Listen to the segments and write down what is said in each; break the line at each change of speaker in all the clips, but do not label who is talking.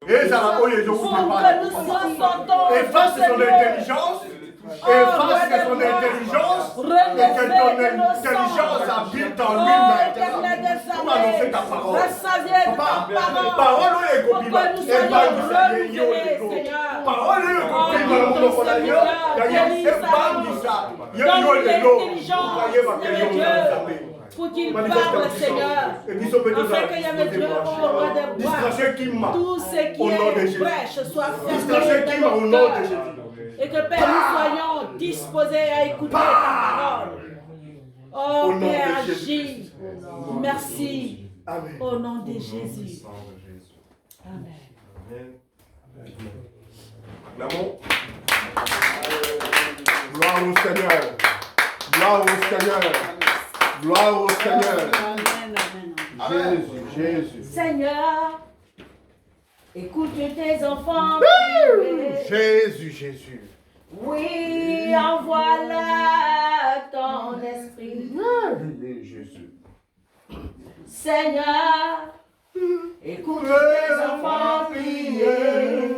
Et ça va, ils ont efface son intelligence. Efface son intelligence. Et que ton intelligence habite en lui maintenant. Pour annoncer ta parole. Papa, parole est copie. Et parole est copie.
Pour qu'il parle, Seigneur, afin qu'il y ait Dieu au roi des bois, tout ce qui est brèche soit fermé dans nos cœurs, et que Père, nous soyons disposés à écouter ta parole. Oh Père, agis. Merci. Au nom de Jésus. Amen.
L'amour. Gloire au Seigneur. Gloire au Seigneur. Gloire au Seigneur.
Amen.
Jésus.
Seigneur, écoute tes enfants.
Jésus.
Oui, envoie-la ton esprit.
Jésus.
Seigneur, écoute tes enfants prier.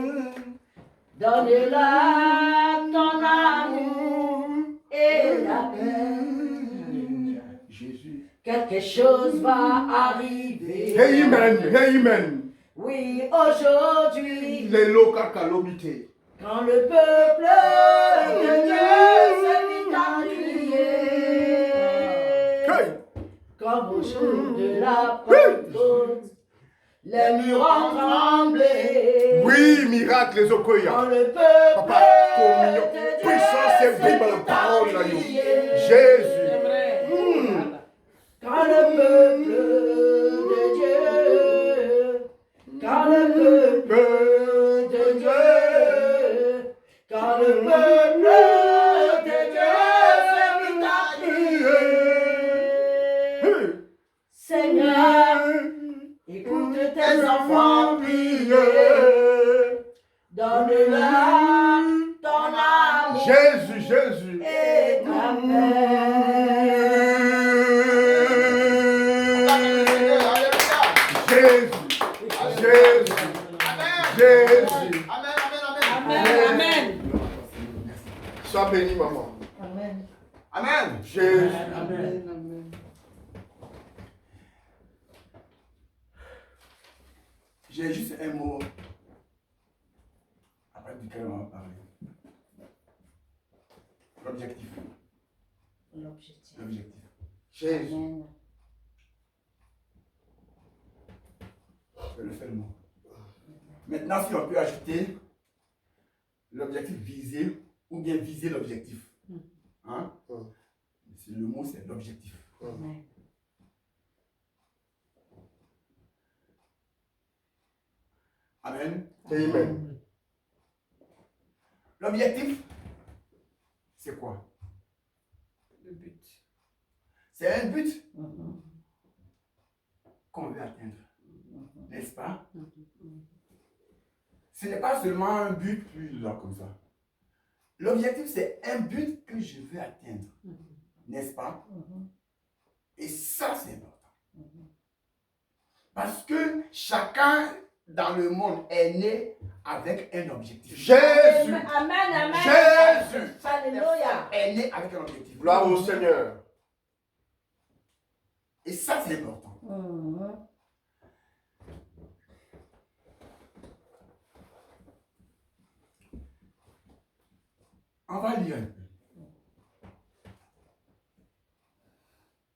Donne-leur ton amour et la paix.
Jésus.
Quelque chose va arriver.
Amen.
Oui, aujourd'hui,
Les locaux calomité.
quand le peuple de Dieu se mit à prier, comme au jour de la Pentecôte, les murs ont tremblé.
Oui, miracle, les okoya.
Quand le peuple
Papa, communion,
de
puissance et
Dieu
vive
se
la
mit
parole là,
à
yo.
prier.
Jésus.
Quand le peuple de Dieu, quand le peuple de Dieu, quand le peuple de Dieu se mit à prier. Seigneur, écoute tes enfants prier, donne-leur ton amour
Jésus.
et ta paix.
Jésus.
Amen.
Sois béni, maman.
Amen.
Jésus.
Amen.
J'ai juste un mot après duquel on va parler. L'objectif.
Jésus.
C'est le seul mot. Maintenant, si on peut ajouter l'objectif visé ou bien viser l'objectif. Hein? Le mot, c'est l'objectif. Amen.
Amen.
L'objectif, c'est quoi?
Le but.
C'est un but qu'on veut atteindre. N'est-ce pas? Ce n'est pas seulement un but plus là comme ça. L'objectif, c'est un but que je veux atteindre. N'est-ce pas? Et ça, c'est important. Parce que chacun dans le monde est né avec un objectif.
Jésus.
Amen.
Jésus.
Alléluia.
Est né avec un objectif.
Gloire au Seigneur.
Et ça, c'est important. On va lire un peu.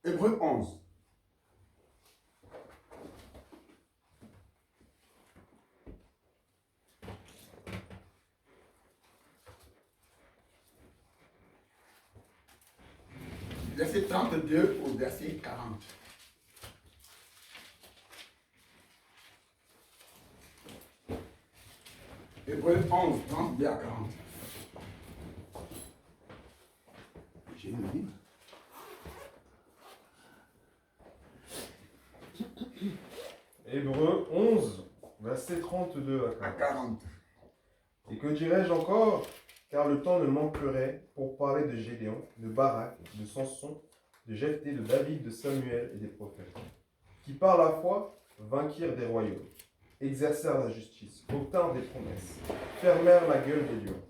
Hébreux 11. Verset 32 au verset 40. Hébreux 11, 32 à 40. J'ai le livre.
Hébreux 11, verset 32
À
à 40.
40.
Et que dirais-je encore? Car le temps ne manquerait pour parler de Gédéon, de Barak, de Samson, de Jephthé, de David, de Samuel et des prophètes, qui par la foi vainquirent des royaumes, exercèrent la justice, obtinrent des promesses, fermèrent la gueule des lions,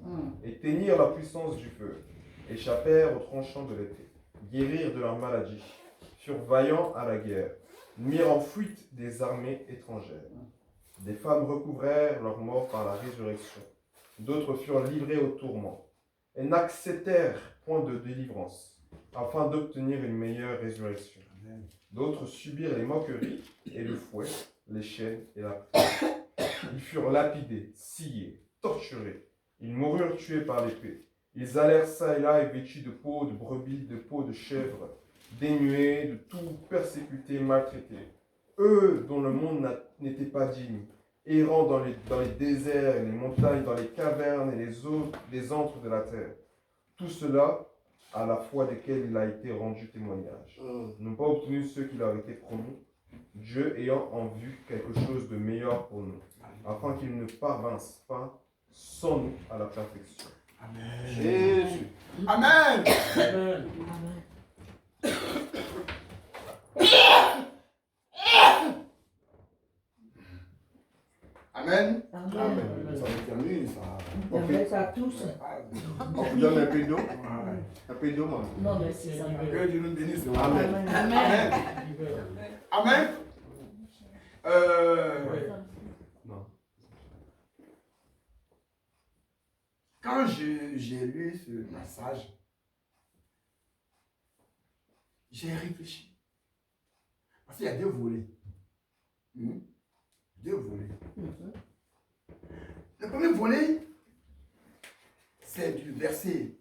éteignirent la puissance du feu, échappèrent aux tranchants de l'épée, guérirent de leur maladie, furent vaillants à la guerre, mirent en fuite des armées étrangères. Des femmes recouvrèrent leur mort par la résurrection, d'autres furent livrées au tourment, et n'acceptèrent point de délivrance, afin d'obtenir une meilleure résurrection. D'autres subirent les moqueries et le fouet, les chaînes et la prison. Ils furent lapidés, sciés, torturés. Ils moururent tués par l'épée. Ils allèrent çà et là et vêtus de peau de brebis, de peau de chèvre, dénués de tout, persécutés, maltraités. Eux dont le monde n'était pas digne, errant dans les déserts et les montagnes, dans les cavernes et les antres de la terre. Tout cela, à la foi desquels il a été rendu témoignage, n'ont pas obtenu ce qui leur était promis, Dieu ayant en vue quelque chose de meilleur pour nous, afin qu'ils ne parvinssent pas sans nous à la perfection.
Amen.
Jésus.
Amen.
Amen.
Amen.
Amen.
Ça détermine, ça.
On fait ça tous.
On vous donne un peu d'eau. Un peu d'eau, maman.
Non, mais c'est ça.
Que Dieu nous bénisse.
Amen.
Amen. Amen.
Non.
Quand j'ai lu ce passage, j'ai réfléchi. Parce qu'il y a deux volets. Deux volets. Le premier volet, c'est du verset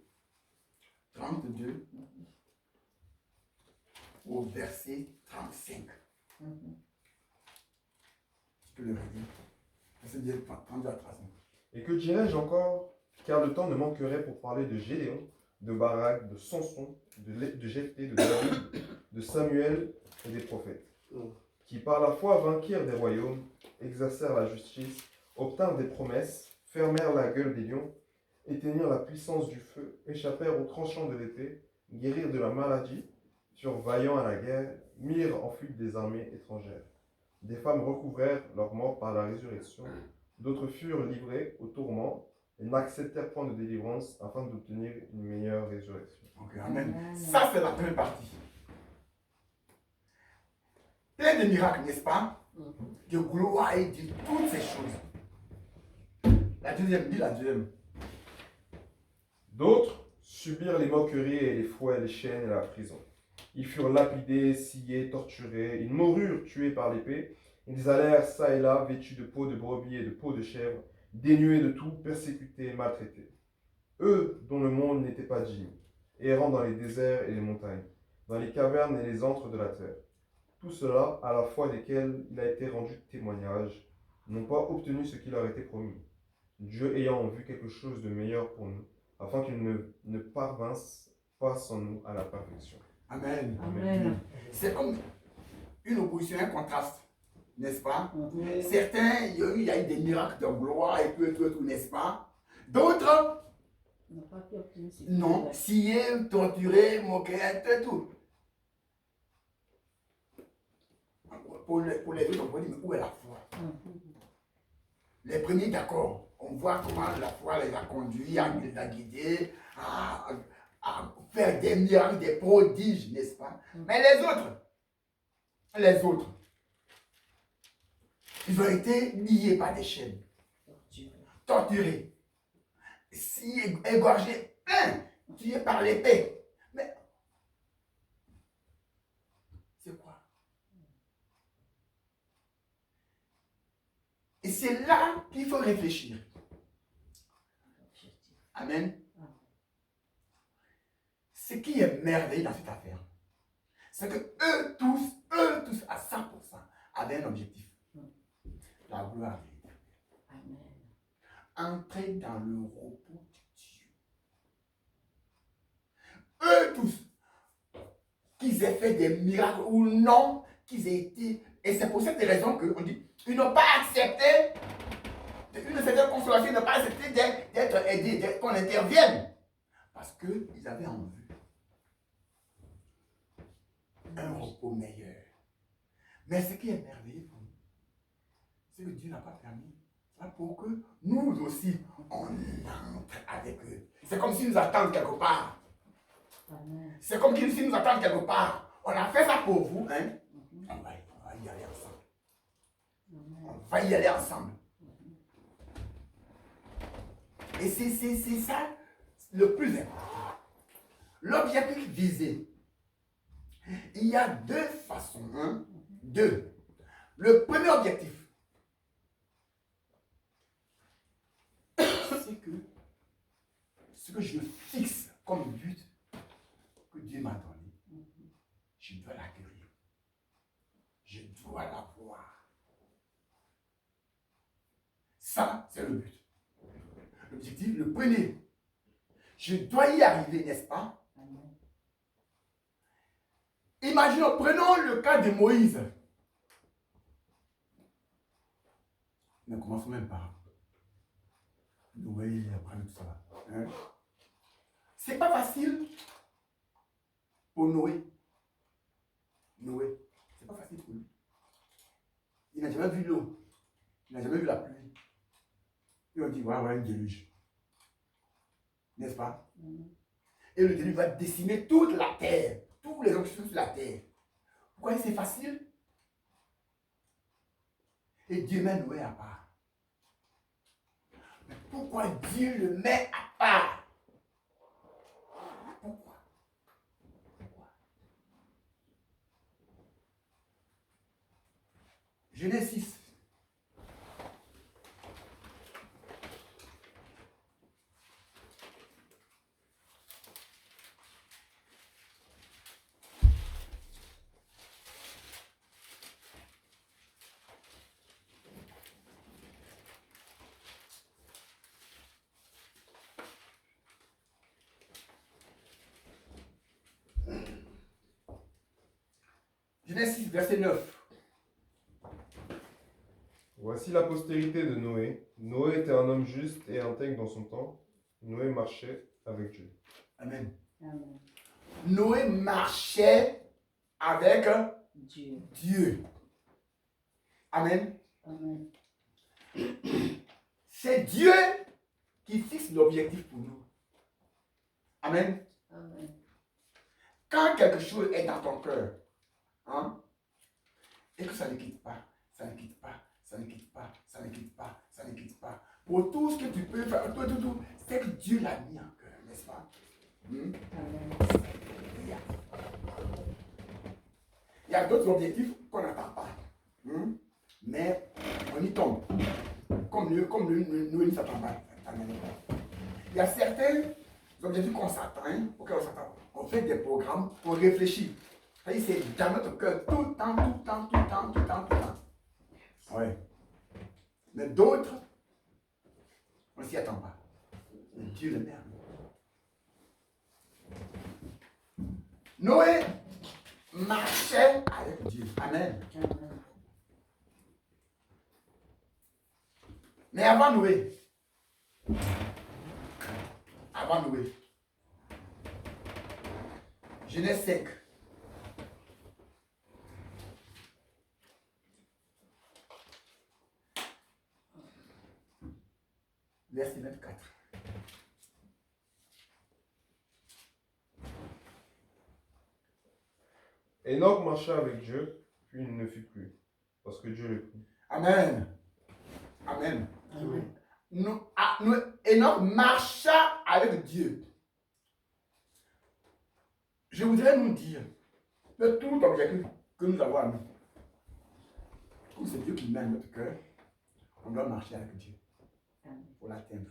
32 au verset 35. Tu peux le redire. Verset 32 à 35.
Et que dirais-je encore? Car le temps ne manquerait pour parler de Gédéon, de Barak, de Samson, de Jephthé, de David, de Samuel et des prophètes, qui par la foi vainquirent des royaumes, exercèrent la justice, obtinrent des promesses, fermèrent la gueule des lions, éteignirent la puissance du feu, échappèrent aux tranchants de l'épée, guérirent de la maladie, furent vaillants à la guerre, mirent en fuite des armées étrangères. Des femmes recouvrèrent leur mort par la résurrection, d'autres furent livrés au tourment, et n'acceptèrent point de délivrance afin d'obtenir une meilleure résurrection.
Ok, amen. Ça, c'est la première partie. Plein de miracles, n'est-ce pas? De gloire et de toutes ces choses. La deuxième, dis la deuxième.
D'autres subirent les moqueries et les fouets, les chaînes et la prison. Ils furent lapidés, sciés, torturés. Ils moururent tués par l'épée. Ils allèrent çà et là, vêtus de peau de brebis et de peau de chèvre, dénués de tout, persécutés et maltraités. Eux dont le monde n'était pas digne, errant dans les déserts et les montagnes, dans les cavernes et les antres de la terre. Tout cela, à la foi desquels il a été rendu témoignage, n'ont pas obtenu ce qui leur était promis, Dieu ayant en vue quelque chose de meilleur pour nous, afin qu'ils ne parvinssent pas sans nous à la perfection.
Amen.
Amen.
C'est comme une opposition, un contraste, n'est-ce pas? Certains, il y a eu des miracles de gloire et tout, n'est-ce pas? D'autres, non, sciés, torturés, moqués, tout. Pour les autres, on peut dire, mais où est la foi? Les premiers, d'accord, on voit comment la foi les a conduits, les a guidés, à faire des miracles, des prodiges, n'est-ce pas? Mais les autres, ils ont été liés par des chaînes, torturés, égorgés, tués par l'épée. Mais c'est quoi? Et c'est là qu'il faut réfléchir. Amen. Ce qui est merveilleux dans cette affaire, c'est que eux tous, à 100%, avaient un objectif. La gloire de l'Éternel. Entrer dans le repos de Dieu. Eux tous, qu'ils aient fait des miracles ou non, qu'ils aient été. Et c'est pour cette raison qu'on dit, ils n'ont pas accepté, une certaine consolation, ils n'ont pas accepté d'être aidés, qu'on intervienne. Parce qu'ils avaient en vue un repos meilleur. Mais ce qui est merveilleux pour nous, ce que Dieu n'a pas permis. C'est pour que nous aussi, on entre avec eux. C'est comme s'ils nous attendent quelque part. C'est comme s'ils nous attendent quelque part. On a fait ça pour vous, hein? On va y aller ensemble. On va y aller ensemble. Et c'est ça le plus important. L'objectif visé. Il y a deux façons. Hein? Deux. Le premier objectif, c'est que ce que je fixe comme but que Dieu m'a donné, je dois l'acquérir. Je dois l'avoir. Ça, c'est le but. L'objectif, le premier. Je dois y arriver, n'est-ce pas? Imaginons, prenons le cas de Moïse. Ne commençons même pas. Noé, après tout ça. Hein? C'est pas facile pour Noé. Noé, c'est pas facile pour lui. Il n'a jamais vu l'eau. Il n'a jamais vu la pluie. Et on dit, voilà un déluge. N'est-ce pas? Et le déluge va décimer toute la terre. Tous les hommes qui sont sur la terre. Pourquoi c'est facile? Et Dieu met Noé à part. Mais pourquoi Dieu le met à part? Pourquoi? Genèse 6. Genèse 6, verset 9.
Voici la postérité de Noé. Noé était un homme juste et intègre dans son temps. Noé marchait avec Dieu.
Amen. Noé marchait avec Dieu. Amen.
Amen.
C'est Dieu qui fixe l'objectif pour nous. Amen.
Amen.
Quand quelque chose est dans ton cœur, hein, et que ça ne quitte pas, ça ne quitte pas, ça ne quitte pas, ça ne quitte pas, ça ne quitte pas. Pour tout ce que tu peux faire, tout, c'est que Dieu l'a mis en cœur, n'est-ce pas?
Amen.
Il y a d'autres objectifs qu'on n'attend pas. Mais on y tombe. Comme nous ne s'attend pas. Il y a certains objectifs qu'on s'attend, auxquels on s'attend. On fait des programmes, on réfléchit. C'est dans notre cœur tout le temps, tout le temps, tout le temps, tout le temps, tout le temps. Oui. Mais d'autres, on ne s'y attend pas. Mais Dieu le met. Noé marchait avec Dieu. Amen. Mais avant Noé, Genèse 5. Verset 24.
Enoch marcha avec Dieu, puis il ne fut plus, parce que Dieu le prit.
Amen. Amen. Enoch marcha avec Dieu. Je voudrais nous dire que tout objectif que nous avons à nous, comme c'est Dieu qui met notre cœur, on doit marcher avec Dieu pour l'atteindre.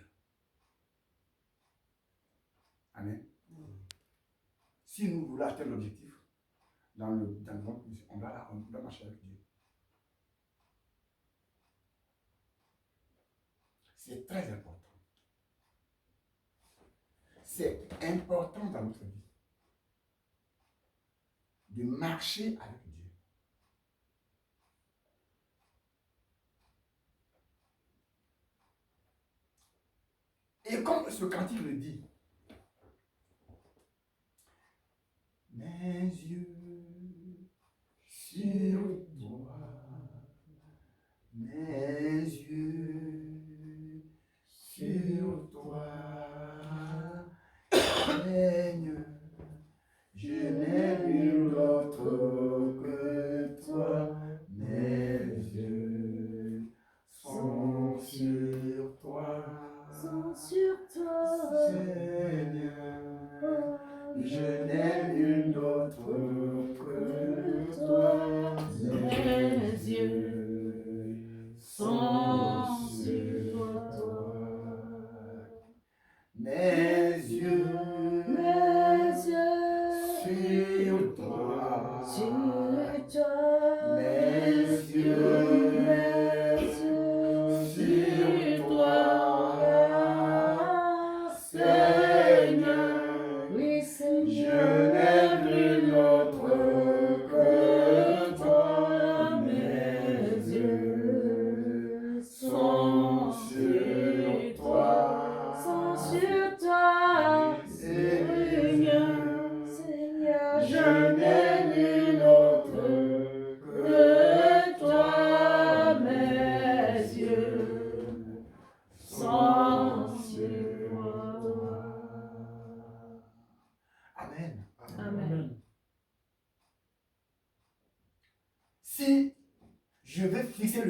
Amen. Si nous voulons atteindre l'objectif, dans le monde, on doit marcher avec Dieu. C'est très important. C'est important dans notre vie de marcher avec Dieu. Et comme ce cantique le dit, mes yeux sur toi, mes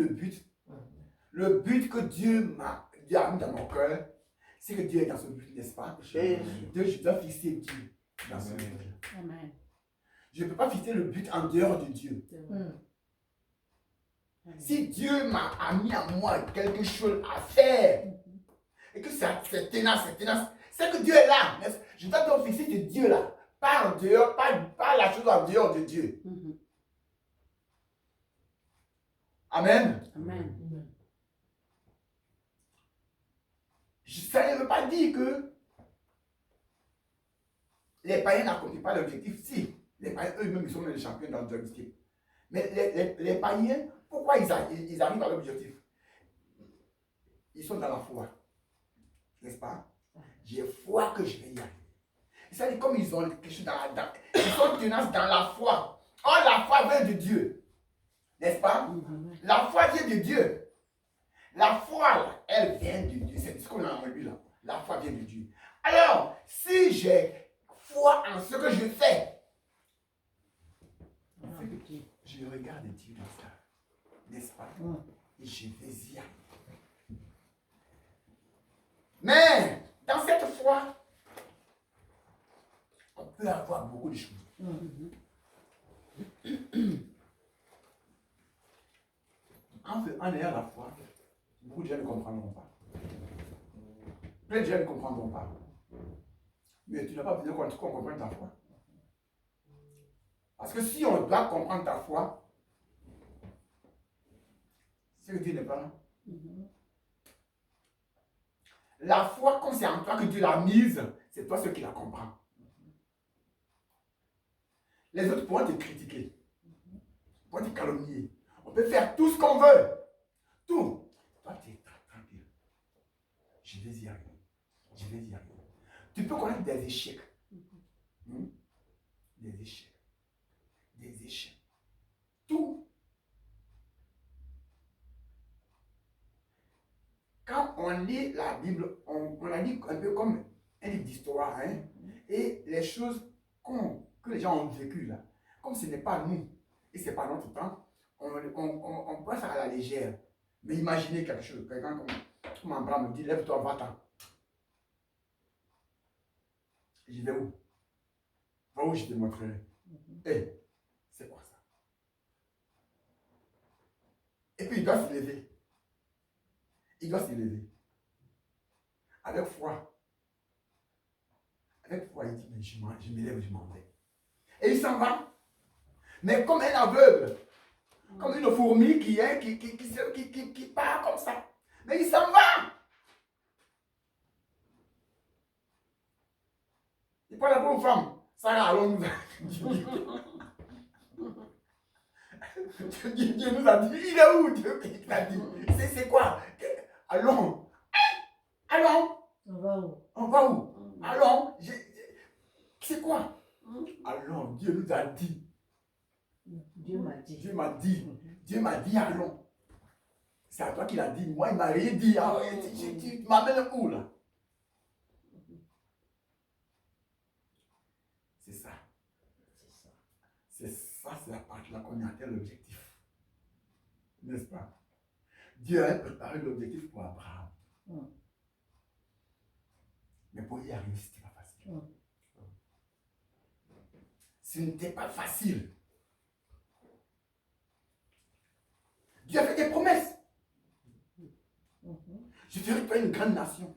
le but. Le but que Dieu m'a mis dans mon cœur, c'est que Dieu est dans ce but, n'est-ce pas? Et je dois fixer Dieu dans ce but.
Amen.
Je ne peux pas fixer le but en dehors de Dieu. Si Dieu m'a mis à moi quelque chose à faire, et que c'est tenace, c'est que Dieu est là. Je dois donc fixer ce Dieu-là, pas en dehors, pas la chose en dehors de Dieu. Amen.
Amen.
Ça ne veut pas dire que les païens n'accomplissent pas l'objectif. Si, les païens eux-mêmes, ils sont les champions dans le joystick. Mais les païens, pourquoi ils arrivent à l'objectif? Ils sont dans la foi. N'est-ce pas? J'ai foi que je vais y arriver. C'est-à-dire comme ils ont quelque chose ils sont tenaces dans la foi. Oh, la foi vient de Dieu. N'est-ce pas? La foi vient de Dieu. La foi, là, elle vient de Dieu. C'est ce qu'on a entendu là. La foi vient de Dieu. Alors, si j'ai foi en ce que je fais, je regarde Dieu dans ça. N'est-ce pas? Et je vais y arriver. Mais, dans cette foi, on peut avoir beaucoup de choses. En ayant la foi, beaucoup de gens ne comprendront pas. Plein de gens ne comprendront pas. Mais tu n'as pas besoin qu'on comprenne ta foi. Parce que si on doit comprendre ta foi, c'est que Dieu n'est pas là. La foi, comme c'est en toi que Dieu l'a mise, c'est toi ceux qui la comprends. Les autres pourront te critiquer, pourront te calomnier. On peut faire tout ce qu'on veut. Tout. Toi, tu es tranquille. Je vais y arriver. Je vais y arriver. Tu peux connaître des échecs. Des échecs. Des échecs. Tout. Quand on lit la Bible, on la lit un peu comme un livre d'histoire. Hein? Et les choses que les gens ont vécues là, comme ce n'est pas nous, et ce n'est pas notre temps, on prend ça à la légère. Mais imaginez quelque chose. Quelqu'un comme Abraham me dit, lève-toi, va-t'en. Je vais où? Va où je te montrerai. Hey, c'est quoi ça? Et puis il doit se lever. Il doit se lever. Avec foi. Avec foi, il dit, mais je me lève, je m'en vais. Et il s'en va. Mais comme un aveugle, comme une fourmi qui part comme ça. Mais il s'en va. Il prend la bonne femme. Sarah, allons nous Dieu nous a dit, il est où Dieu il a dit, c'est quoi? Allons. Allons.
On va où?
On va où? Allons. C'est quoi? Allons. Dieu nous a dit.
Dieu m'a dit.
Dieu m'a dit. Dieu m'a dit, allons. C'est à toi qu'il a dit. Moi, il m'a rien dit. Ah, tu m'amènes où là? C'est ça. C'est ça, c'est la partie là qu'on atteint l'objectif. N'est-ce pas? Dieu a préparé l'objectif pour Abraham. Mais pour y arriver, ce n'était pas facile. Ce n'était pas facile. Dieu a fait des promesses. Je ferai de toi une grande nation.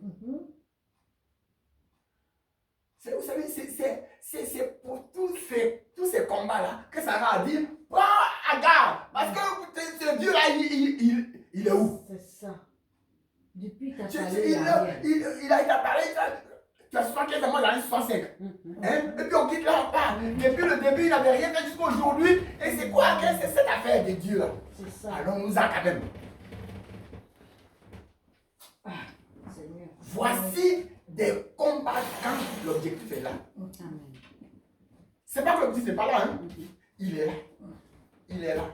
Vous savez, c'est pour tous ces combats-là que Sarah a dit, prends Agar, parce que ce Dieu-là, il est où?
C'est ça. Depuis ta
il a été parlé, tu as 75 ans, dans les 65. Et puis on quitte là, on part. Depuis le début, il n'avait rien fait jusqu'à aujourd'hui. Et c'est quoi? Qu'est-ce que c'est cette affaire de Dieu là?
C'est ça.
Allons-nous à quand même.
Seigneur.
Voici des combats quand l'objectif est là.
Amen.
C'est pas que l'objectif n'est pas là. Hein? Il est là. Il est là.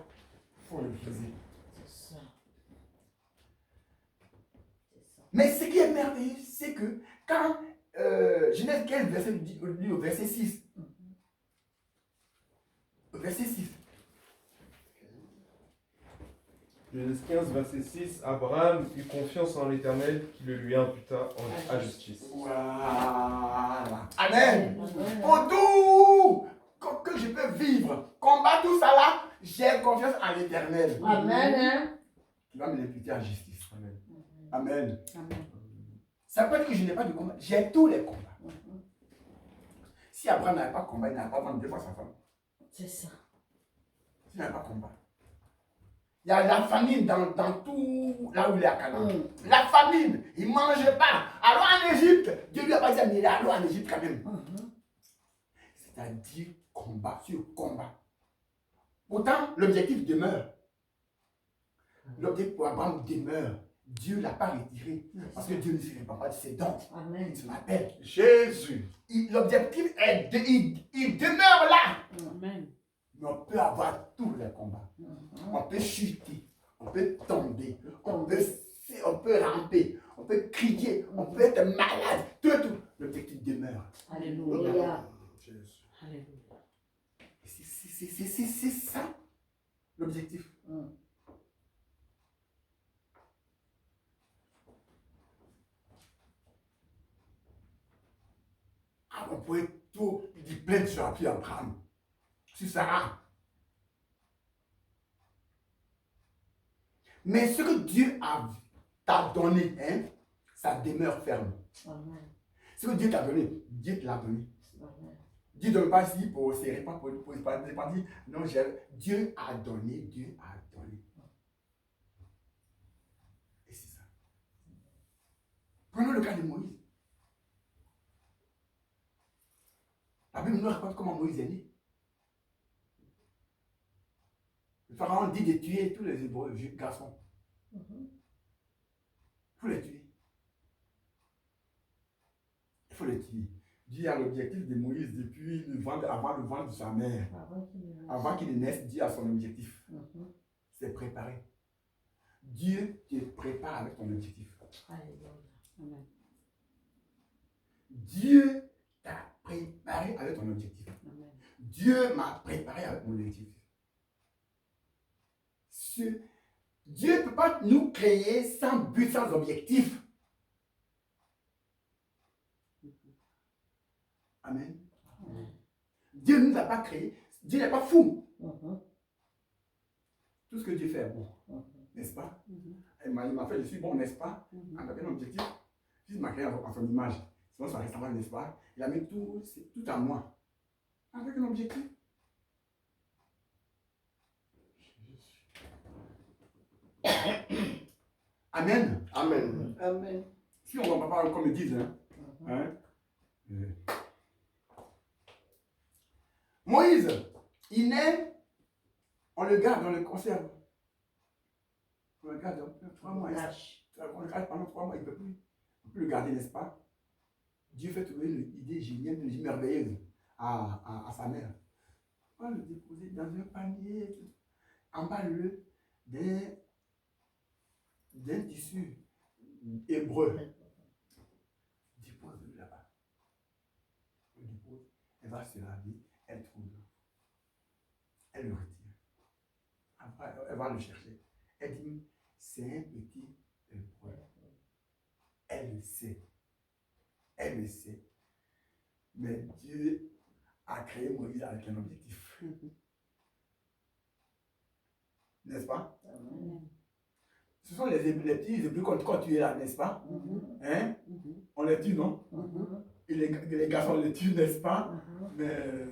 Il faut le viser.
C'est ça.
Mais ce qui est merveilleux, c'est que quand Genèse 15, verset, dit au verset 6. Verset 6.
Genèse 15, verset 6, Abraham eut confiance en l'Éternel qui le lui imputa à justice.
Voilà. Amen. Pour tout que je peux vivre, combattre tout ça là, j'ai confiance en l'Éternel.
Amen.
Qui va me l'imputer à justice.
Amen.
Amen.
Amen.
Ça peut être que je n'ai pas de combat. J'ai tous les combats. Si Abraham n'avait pas de combat, il n'avait pas vendu deux fois sa femme.
C'est ça.
S'il n'avait pas de combat. Il y a la famine dans tout là où il est à Canaan. La famine, il ne mange pas. Alors en Égypte, Dieu lui a pas dit, mais il est allé en Égypte quand même. C'est-à-dire combat sur combat. Pourtant, l'objectif demeure. L'objectif pour Abraham demeure. Dieu ne l'a pas retiré. Parce que Dieu ne se répand pas de ses dons.
Amen.
Il se l'appelle Jésus. L'objectif est il demeure là.
Amen.
Mais on peut avoir tous les combats. On peut chuter, on peut tomber, on peut ramper, on peut crier, on peut être malade, tout. L'objectif demeure.
Alléluia.
Jésus.
Alléluia.
C'est ça l'objectif. On pourrait tout dire plein de choses à Abraham. Sur Sarah. Mais ce que Dieu t'a donné, hein, ça demeure ferme.
Amen.
Ce que Dieu t'a donné, Dieu te l'a donné.
Amen.
Dieu ne donne pas ici pour serrer, pas pour dire, non, Dieu a donné, Dieu a donné. Et c'est ça. Prenons le cas de Moïse. La Bible nous raconte comment Moïse est né. Le pharaon dit de tuer tous les Hébreux, garçons. Il faut les tuer. Il faut les tuer. Dieu a l'objectif de Moïse depuis avant le ventre de sa mère. Avant qu'il ne naisse, Dieu a son objectif. C'est préparer. Dieu te prépare avec ton objectif.
Amen.
Dieu t'a préparé avec ton objectif.
Amen.
Dieu m'a préparé avec mon objectif. Dieu ne peut pas nous créer sans but, sans objectif. Amen. Dieu ne nous a pas créés. Dieu n'est pas fou. Tout ce que Dieu fait est bon. N'est-ce pas? Il m'a fait, je suis bon, n'est-ce pas? Avec un objectif. Si il m'a créé en son image, sinon ça reste mal, n'est-ce pas? Il a mis tout à moi. Avec un objectif. Amen.
Amen.
Amen.
Si on ne va pas comme ils disent, Moïse, il naît, on le garde, on le conserve. On le garde 3 mois. On le garde pendant 3 mois, il ne peut plus. On peut le garder, n'est-ce pas? Dieu fait trouver une idée géniale, une idée merveilleuse à sa mère. On va le déposer dans un panier, emballe-le d'un tissu hébreu. Dépose-le là-bas. On le dépose, elle va se laver, elle trouve l'eau. Elle le retire. Après, elle va le chercher. Elle dit, c'est un petit hébreu. Elle le sait. Elle le sait. Mais Dieu a créé Moïse avec un objectif. N'est-ce pas? Ce sont les petits hébreux quand tu es là, n'est-ce pas? Hein? On les tue, non? Et les garçons les tuent, n'est-ce pas? Mais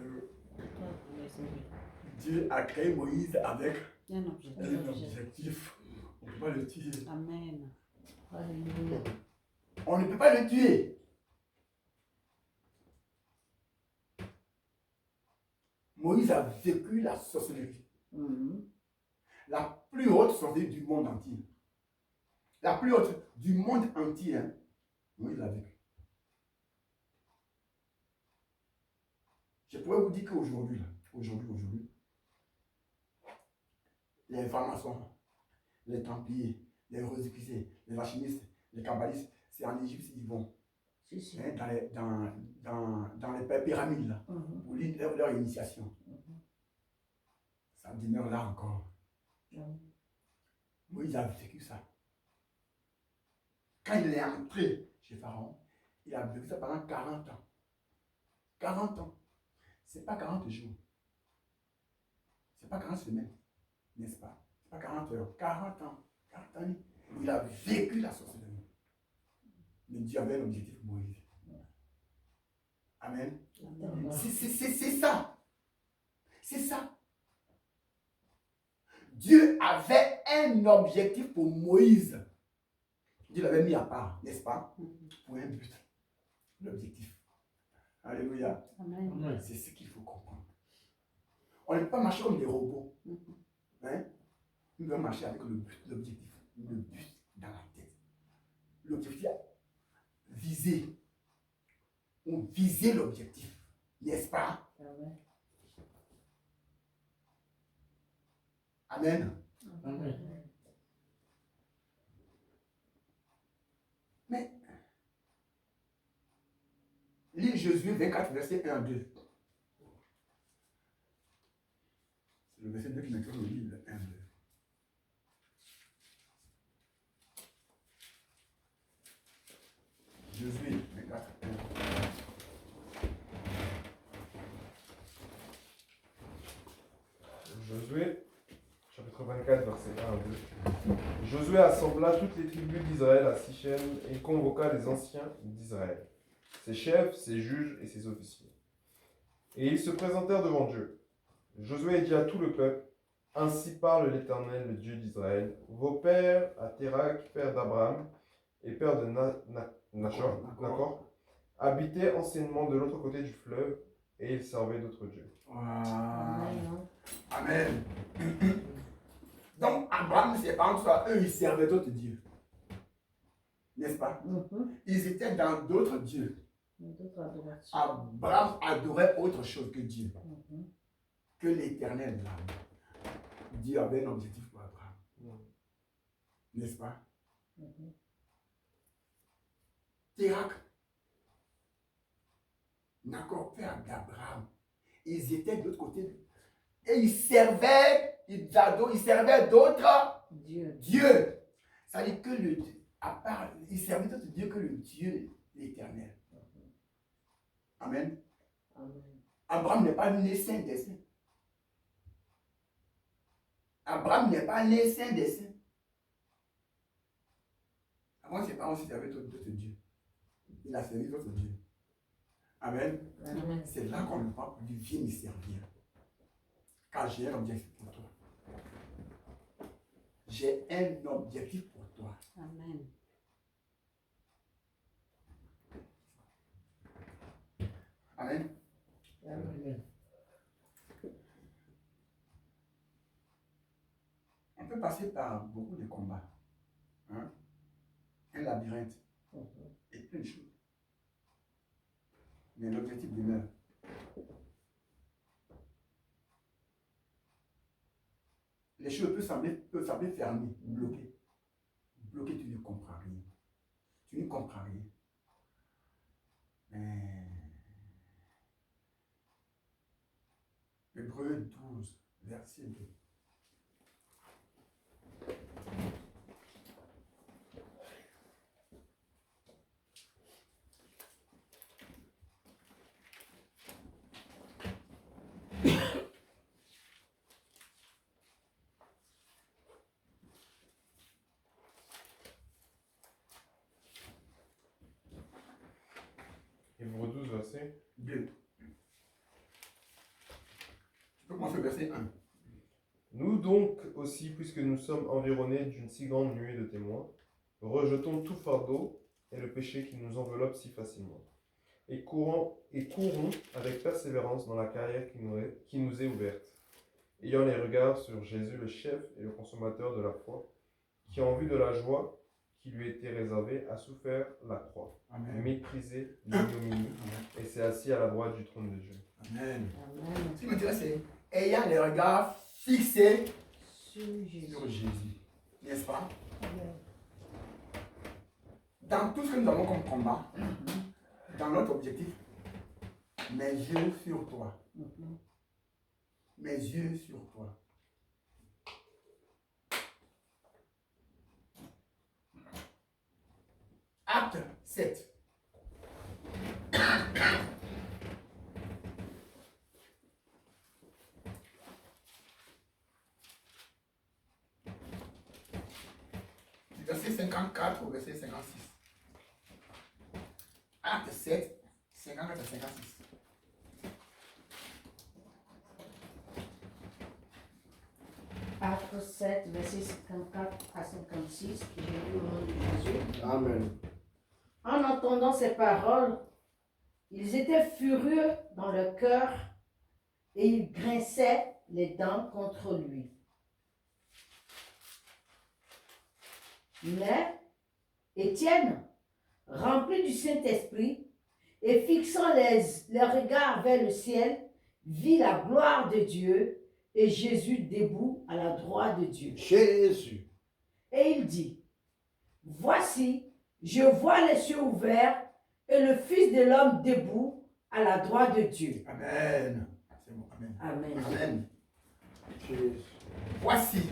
Dieu a créé Moïse avec un objectif. On ne peut pas le tuer.
Amen. Alléluia.
On ne peut pas le tuer. Moïse a vécu la sorcellerie. La plus haute sorcellerie du monde entier. La plus haute du monde entier. Hein. Moïse l'a vécu. Je pourrais vous dire qu'aujourd'hui, les francs-maçons, les templiers, les rosicruciers, les alchimistes, les kabbalistes, c'est en Égypte qu'ils vont. Hein, dans les pyramides là, pour lire leur initiation. Ça demeure là encore. Moïse a vécu ça. Quand il est entré chez Pharaon, il a vécu ça pendant 40 ans. 40 ans. Ce n'est pas 40 jours. Ce n'est pas 40 semaines. N'est-ce pas? Ce n'est pas 40 heures. 40 ans. 40 ans. Il a vécu la sorcellerie. Mais Dieu avait un objectif pour Moïse. Amen. C'est ça. C'est ça. Dieu avait un objectif pour Moïse. Dieu l'avait mis à part, n'est-ce pas? Pour un but. L'objectif. Alléluia. Amen. C'est ce qu'il faut comprendre. On ne peut pas marcher comme des robots. Hein? Nous devons marcher avec le but, l'objectif. Le but dans la tête. L'objectif visé. On visait l'objectif. N'est-ce pas? Amen. Amen. Mais, lis Josué 24, verset 1 à 2. C'est le verset 2 qui m'intéresse, le livre 1 à 2. Josué 24, 1 à 2.
Josué, chapitre 24, verset 1 à 2. Josué assembla toutes les tribus d'Israël à Sichem et convoqua les anciens d'Israël, ses chefs, ses juges et ses officiers. Et ils se présentèrent devant Dieu. Josué dit à tout le peuple, « Ainsi parle l'Éternel, le Dieu d'Israël. Vos pères, à Térak, père d'Abraham et père de Nachor, habitaient anciennement de l'autre côté du fleuve et ils servaient d'autres dieux. »
Amen. Donc, Abraham, ses parents, eux, ils servaient d'autres dieux. N'est-ce pas? Ils étaient dans d'autres dieux. Abraham adorait autre chose que Dieu. Que l'Éternel. Dieu avait un objectif pour Abraham. N'est-ce pas? Térak, Nachor, père d'Abraham, ils étaient de l'autre côté. Et ils servaient d'autres dieux. Ça veut dire que ils servaient d'autres dieux que le Dieu l'Éternel. Amen. Abraham n'est pas né saint des saints. Abraham n'est pas né saint des saints. Avant, ses parents aussi servaient d'autres dieux. Il a servi d'autres dieux. Amen. C'est là qu'on lui parle pour lui, viens me servir. Car j'ai un objectif pour toi. J'ai un objectif pour toi. Amen. Amen. Amen. On peut passer par beaucoup de combats. Hein? Un labyrinthe. Et plein de choses. Mais l'objectif demeure. Les choses peuvent sembler fermées, bloquées. Bloquées, tu ne comprends rien. Tu ne comprends rien. Mais Hébreux 12, verset 2.
Hébreux 12, verset
2. Tu peux commencer au verset 1.
Nous donc aussi, puisque nous sommes environnés d'une si grande nuée de témoins, rejetons tout fardeau et le péché qui nous enveloppe si facilement, et courons avec persévérance dans la carrière qui nous est ouverte, ayant les regards sur Jésus, le chef et le consommateur de la foi, qui en vue de la joie qui lui était réservée a souffert la croix, méprisé l'ignominie, et s'est assis à la droite du trône de Dieu.
Amen. Ce qui m'intéresse, c'est ayant les regards fixés sur Jésus. N'est-ce pas? Amen. Dans tout ce que nous avons comme combat, dans notre objectif, mes yeux sur toi. Mes yeux sur toi. Acte 7. Verset 54 au verset 56. Acte 7, 54 à 56.
Acte 7, verset 54 à 56, je lis au nom de Jésus.
Amen.
En entendant ces paroles, ils étaient furieux dans leur cœur et ils grinçaient les dents contre lui. Mais Étienne, rempli du Saint-Esprit et fixant les regards vers le ciel, vit la gloire de Dieu et Jésus debout à la droite de Dieu.
Jésus.
Et il dit, voici, je vois les cieux ouverts et le Fils de l'homme debout à la droite de Dieu.
Amen. C'est bon, amen.
Amen.
Amen.
Jésus.
Voici,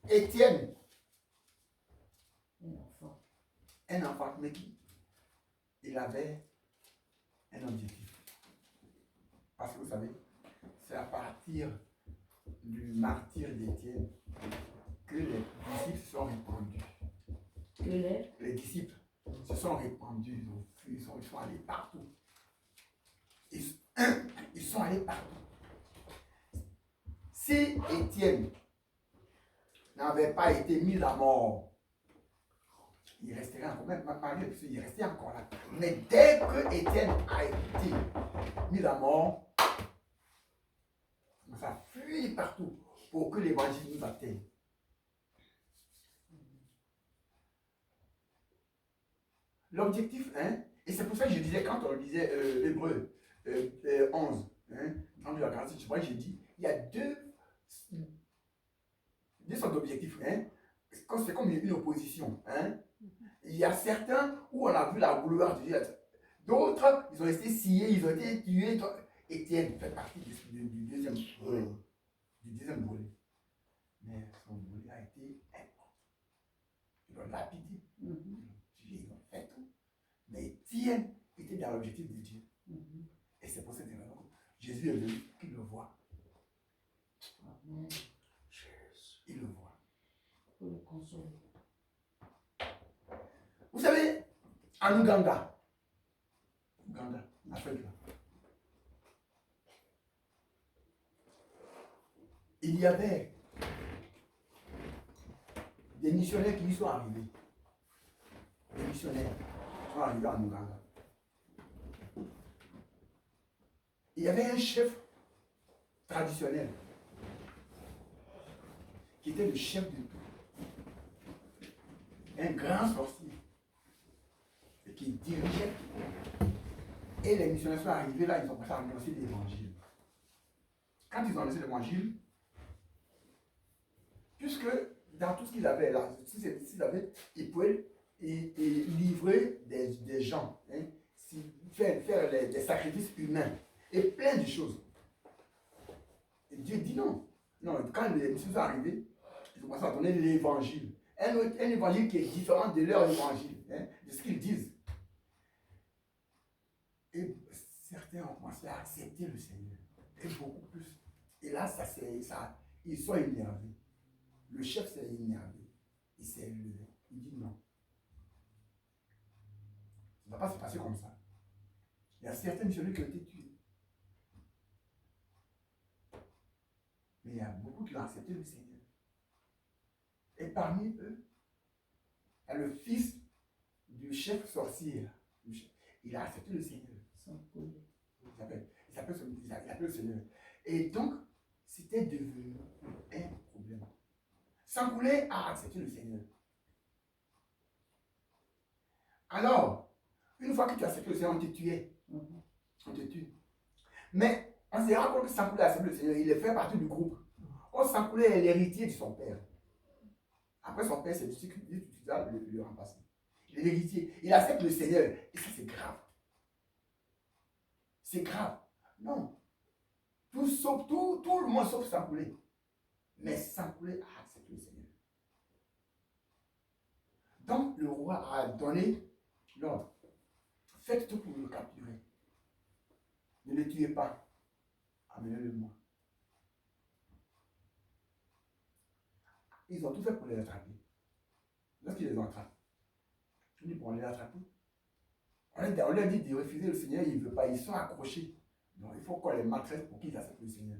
Étienne, un enfant, mais qui il avait un objectif. Parce que vous savez, c'est à partir du martyr d'Étienne que les disciples se sont répandus.
Que
Les disciples se sont répandus, ils sont allés partout. Ils sont allés partout. Si Étienne n'avait pas été mis à mort, il resterait encore, même malgré tout, il restait encore là. Mais dès que Étienne a été mis à mort, ça fuit partout pour que l'évangile nous atteigne. L'objectif, et c'est pour ça que je disais, quand on lisait Hébreux 11, dans la grâce, je crois que j'ai dit, il y a deux sortes d'objectifs. C'est comme une opposition. Il y a certains où on a vu la gloire de Dieu. D'autres, ils ont été sciés, ils ont été tués. Étienne fait partie du deuxième volet. Mais son volet a été important. Ils l'ont lapidé. Ils l'ont fait tout. Mais Étienne était dans l'objectif de Dieu. Et c'est pour cette raison que Jésus est venu qu'il le voit.
Amen.
Il le voit.
Pour le consoler.
Vous savez, en Ouganda, Afrique, là, il y avait des missionnaires qui y sont arrivés. Des missionnaires qui sont arrivés en Ouganda. Il y avait un chef traditionnel qui était le chef de tout. Un grand sorcier. Et qui dirigeait. Et les missionnaires sont arrivés là, ils ont commencé à annoncer l'évangile. Quand ils ont annoncé l'évangile, puisque dans tout ce qu'ils avaient là, ils pouvaient livrer des gens, faire des sacrifices humains et plein de choses. Et Dieu dit non. Non, quand les missionnaires sont arrivés, ils ont commencé à donner l'évangile. Un évangile qui est différent de leur évangile, de ce qu'ils disent. Et certains ont commencé à accepter le Seigneur. Et beaucoup plus. Et là, ils sont énervés. Le chef s'est énervé. Il s'est levé. Il dit non. Ça ne va pas se passer comme ça. Il y a certains missionnaires qui ont été tués. Mais il y a beaucoup qui ont accepté le Seigneur. Et parmi eux, il y a le fils du chef sorcier. Il a accepté le Seigneur. Il s'appelle le Seigneur. Et donc, c'était devenu un problème. Sangoulé a accepté le Seigneur. Alors, une fois que tu as accepté le Seigneur, on te tuait. On te tue. Mais on s'est rendu compte que Sangoulé a accepté le Seigneur. Il est fait partie du groupe. Oh, Sangoulé est l'héritier de son père. Après, son père, c'est du cycle, tu dois le remplacer. Il est l'héritier. Il accepte le Seigneur. Et ça, c'est grave. C'est grave. Non. Tout le monde sauf Sangoulé. Mais Sangoulé a accepté le Seigneur. Donc le roi a donné l'ordre. Faites tout pour le capturer. Ne le tuez pas. Amenez-le moi. Ils ont tout fait pour les attraper. Lorsqu'ils les ont attrapés, ils disent pour les attraper. On leur a dit de refuser le Seigneur, ils ne veulent pas, ils sont accrochés. Donc il faut qu'on les maltraite pour qu'ils acceptent le Seigneur.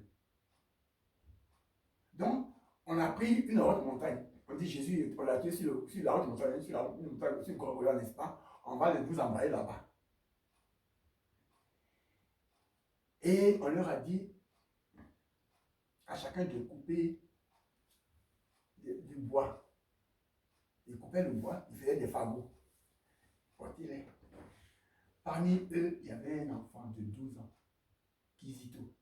Donc, on a pris une haute montagne. On dit Jésus, on l'a tué sur la haute montagne, sur une grande, n'est-ce pas? On va vous envoyer là-bas. Et on leur a dit à chacun de couper du bois. Ils coupaient le bois, ils faisaient des fagots. Portez-les. Parmi eux, il y avait un enfant de 12 ans, Kizito.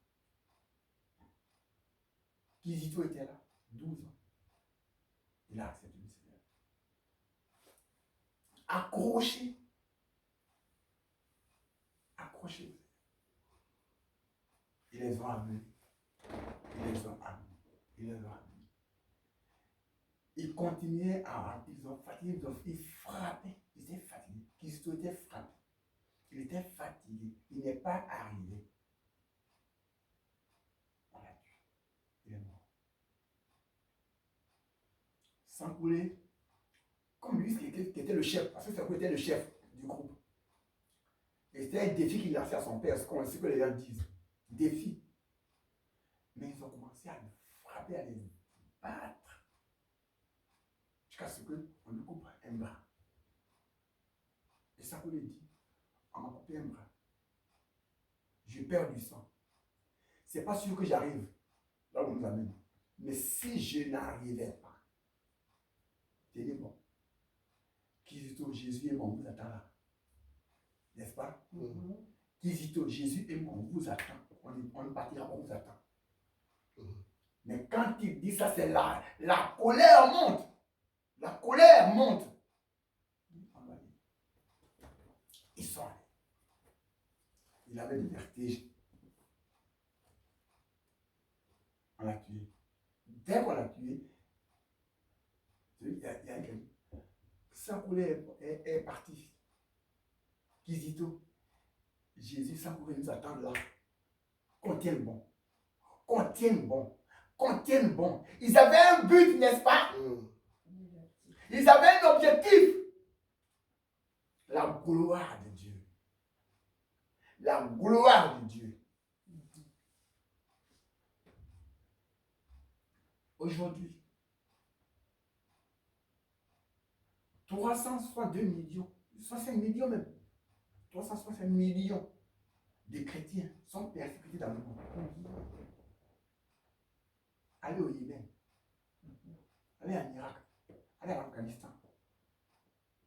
Kizito était là, 12 ans. Il a accepté le Seigneur. Accroché. Accroché. Ils les ont amenés. Ils les ont amenés. Ils les ont amenés. Ils continuaient à... Ils ont fatigué, ils frappaient. Ils étaient fatigués. Kizito était frappé. Il était fatigué. Il n'est pas arrivé. On l'a tué. Il est mort. Sankoulé, comme lui qui était le chef, parce que Sankoulé était le chef du groupe. Et c'était un défi qu'il a fait à son père, ce que les gens disent. Défi. Mais ils ont commencé à le frapper, à les battre. Jusqu'à ce qu'on lui coupe un bras. Et Sankoulé dit, on m'a coupé un bras. Je perds du sang. C'est pas sûr que j'arrive là où on nous amène. Mais si je n'arrivais pas, tenez bon. Kizito, Jésus est mort, on vous attend là. N'est-ce pas? Kizito, Jésus est mort, on vous attend. On ne partira pas, on vous attend. Mais quand il dit ça, c'est là. La colère monte. La colère monte. Ils sont allés. Il avait le vertige. On l'a tué. Dès qu'on l'a tué, il y a un gars. Sankoulé est parti. Kizito, Jésus, Sankoulé nous attend là. Qu'on tienne bon. Qu'on tienne bon. Qu'on tienne bon. Ils avaient un but, n'est-ce pas? Ils avaient un objectif. La gloire de Dieu. La gloire de Dieu. Aujourd'hui, 362 millions, 65 millions même, 365 millions de chrétiens sont persécutés dans le monde. Allez au Yémen, allez en Irak, allez en Afghanistan,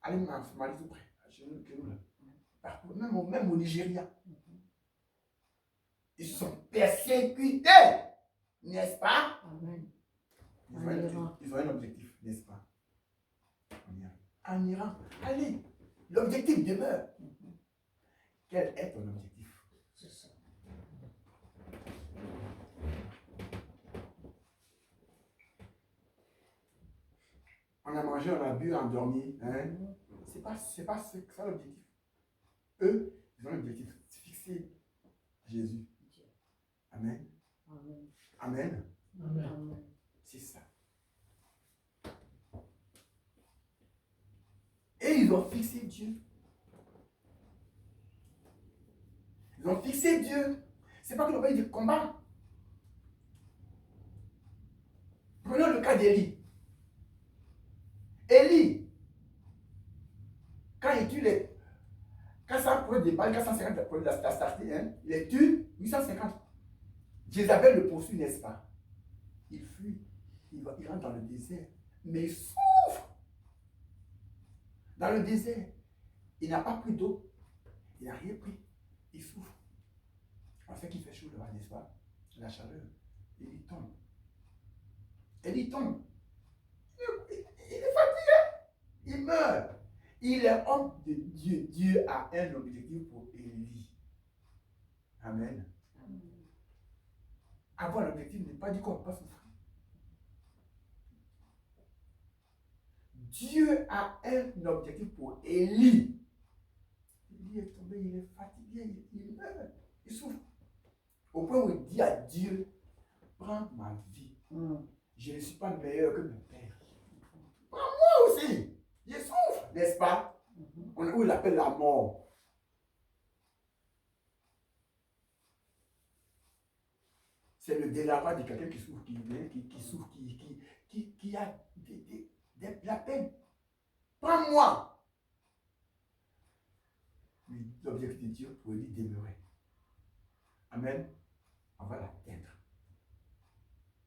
allez en Somalie tout près, chez nous là, partout, même au Nigeria. Ils sont persécutés, n'est-ce pas?
Amen.
Ils ont un objectif, n'est-ce pas? En Iran, allez, l'objectif demeure. Quel est ton objectif?
C'est ça.
On a mangé, on a bu, on a dormi. Hein? C'est pas ça l'objectif. Eux, ils ont l'objectif. Fixer Jésus. Amen.
Amen.
Amen.
Amen.
C'est ça. Et ils ont fixé Dieu. Ils ont fixé Dieu. C'est pas qu'ils n'ont pas eu de combat. Prenons le cas d'Élie. Élie, quand il tue les 400 pour des balles, 450 pour la starter, hein, il les tue 850. Jézabel le poursuit, n'est-ce pas? Il fuit, il rentre dans le désert, mais il souffre. Dans le désert, il n'a pas pris d'eau, il n'a rien pris, il souffre. On sait qu'il fait chaud là-bas, n'est-ce pas? La chaleur, et il tombe. Et il tombe. Il est fatigué, il meurt. Il est homme de Dieu. Dieu a un objectif pour Élie. Amen. Avoir l'objectif n'est pas dit qu'on ne peut pas souffrir. Dieu a un objectif pour Élie. Élie est tombé, il est fatigué, il meurt, il souffre. Au point où il dit à Dieu, prends ma vie. Je ne suis pas meilleur que mon père. Prends-moi aussi. Je souffre, n'est-ce pas? Où il appelle la mort. C'est le délabrage de quelqu'un qui souffre, qui a de la peine. Prends-moi. L'objectif de Dieu pour lui demeurer. Amen. On va l'atteindre.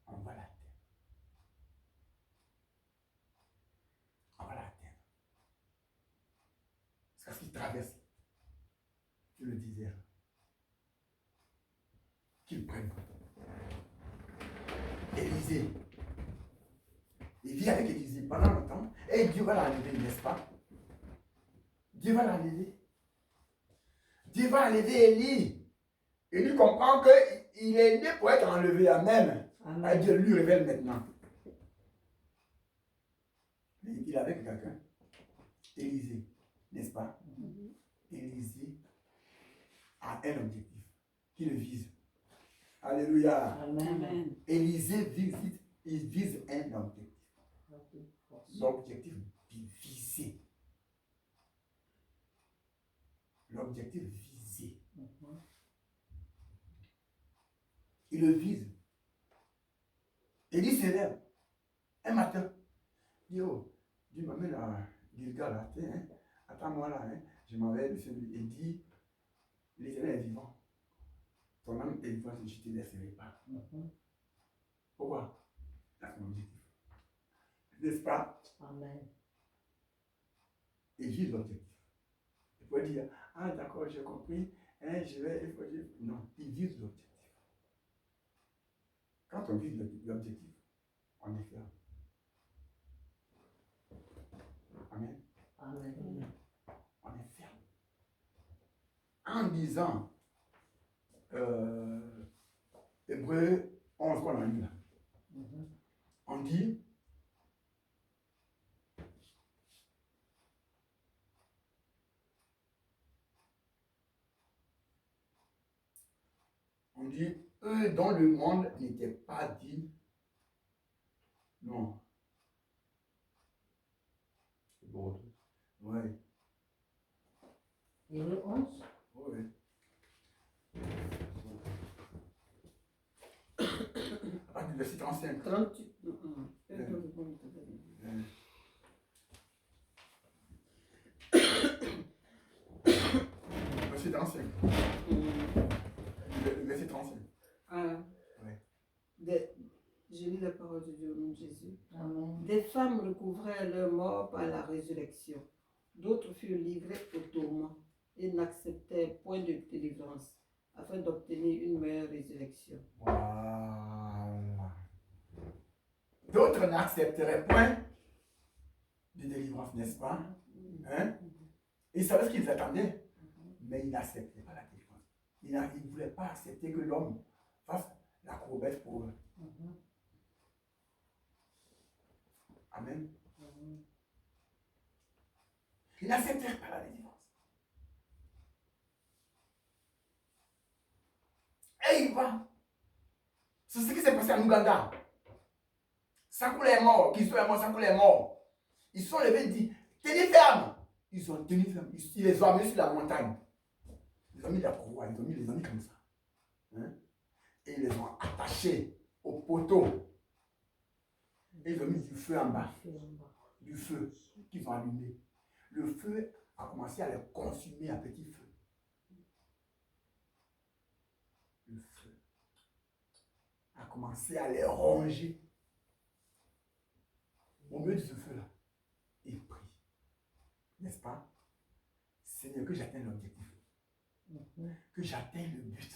On va l'atteindre. On va l'atteindre. C'est ce qu'il traverse sur le désert. Qu'il prenne. Élisée. Il vit avec Élisée pendant longtemps et Dieu va l'enlever, n'est-ce pas? Dieu va l'enlever. Dieu va enlever Élie. Élie comprend qu'il est né pour être enlevé. Amen. Amen. Dieu lui révèle maintenant. Mais il est avec quelqu'un. Élisée, n'est-ce pas? Élisée a un objectif qui le vise. Alléluia.
Amen.
Élisée il vise un objectif. L'objectif visé. L'objectif visé. Il le vise. Élie s'élève un matin. Il dit, oh, Dieu m'amène à Gilgal, là, hein? Attends-moi là, hein? Je m'en vais. Il dit, l'Éternel est vivant. Ton âme est vivante, je ne te laisserai pas. Pourquoi? C'est son objectif. N'est-ce pas?
Amen.
Il vise l'objectif. Il peut dire, ah d'accord, j'ai compris, hein, je vais. Non, il vise l'objectif. Quand on vise l'objectif, on est ferme. Amen.
Amen.
On est ferme. En disant, Hébreux 11 qu'on a lu là, on dit, eux dont le monde n'était pas dit, non. Bon, ouais.
Hébreux 11?
Oui. Ah, du verset 35.
38.
Verset 35. Verset 35.
Ah.
Ouais.
Je lis la parole de Dieu au nom de Jésus.
Amen.
Des femmes recouvraient leur mort par la résurrection. D'autres furent livrées au tourment et n'acceptaient point de délivrance afin d'obtenir une meilleure résurrection.
Voilà. D'autres n'accepteraient point de délivrance, n'est-ce pas? Hein? Ils savaient ce qu'ils attendaient, mais ils n'acceptaient pas la délivrance. Ils ne voulaient pas accepter que l'homme fasse la courbette pour eux. Amen. Ils n'acceptèrent pas la délivrance. Et il va. C'est ce qui s'est passé en Ouganda. Sankoulé est mort. Kisso est mort, Sankoulé est mort. Ils sont levés et dit, tenez ferme. Ils ont tenu ferme. Ils les ont amenés sur la montagne. Ils ont mis la croix, ils ont mis comme ça. Hein? Et ils les ont attachés au poteau. Et ils ont mis du feu en bas. Du feu qu'ils ont allumé. Le feu a commencé à les consumer à petit feu. Le feu a commencé à les ronger. Au milieu de ce feu-là, il prie. N'est-ce pas? Seigneur, que j'atteigne l'objectif. Que j'atteigne le but.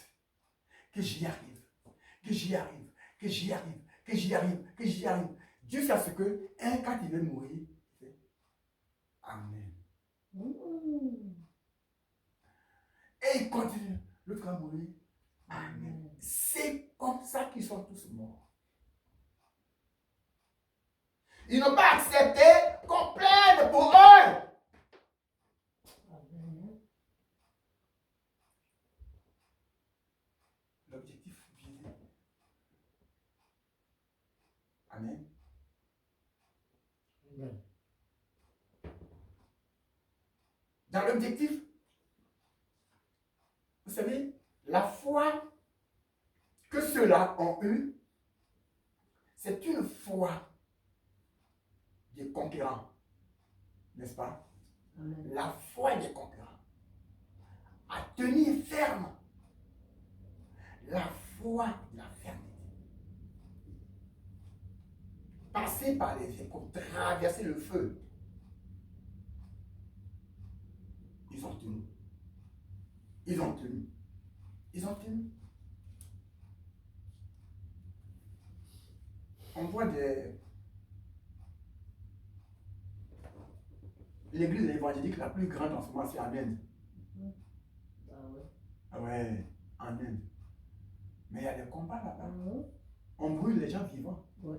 Que j'y arrive. Que j'y arrive. Que j'y arrive. Que j'y arrive. Que j'y arrive. Jusqu'à ce que, quand il veut mourir, il fait Amen. Et il continue. L'autre va mourir. Amen. C'est comme ça qu'ils sont tous morts. Ils n'ont pas accepté complètement l'objectif visé. Amen.
Amen.
Dans l'objectif, vous savez, la foi que ceux-là ont eue, c'est une foi des conquérants, n'est-ce pas?
Amen.
La foi des conquérants. À tenir ferme. La foi de la fermeté. Passer par les épreuves, traverser le feu. Ils ont tenu. Ils ont tenu. Ils ont tenu. On voit l'église évangélique la plus grande en ce moment, c'est en Inde.
Ah ouais.
Ah ouais, en Inde. Mais il y a des combats là-bas.
Mhm.
On brûle les gens vivants.
Ouais.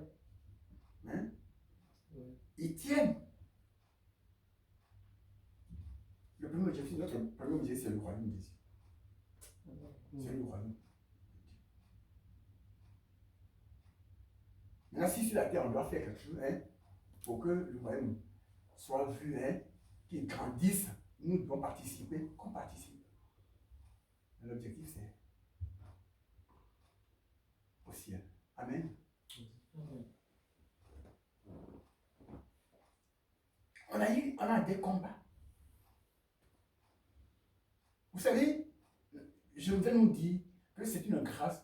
Hein?
Ouais.
Ils tiennent. Le premier objectif, notre premier objectif, c'est le royaume des cieux. C'est le royaume. Maintenant, si sur la terre, on doit faire quelque chose, hein, pour que le royaume soit vu, hein, qu'il grandisse, nous devons participer, qu'on participe. L'objectif, c'est au ciel. Amen.
Amen.
On a des combats. Vous savez, je vais nous dire que c'est une grâce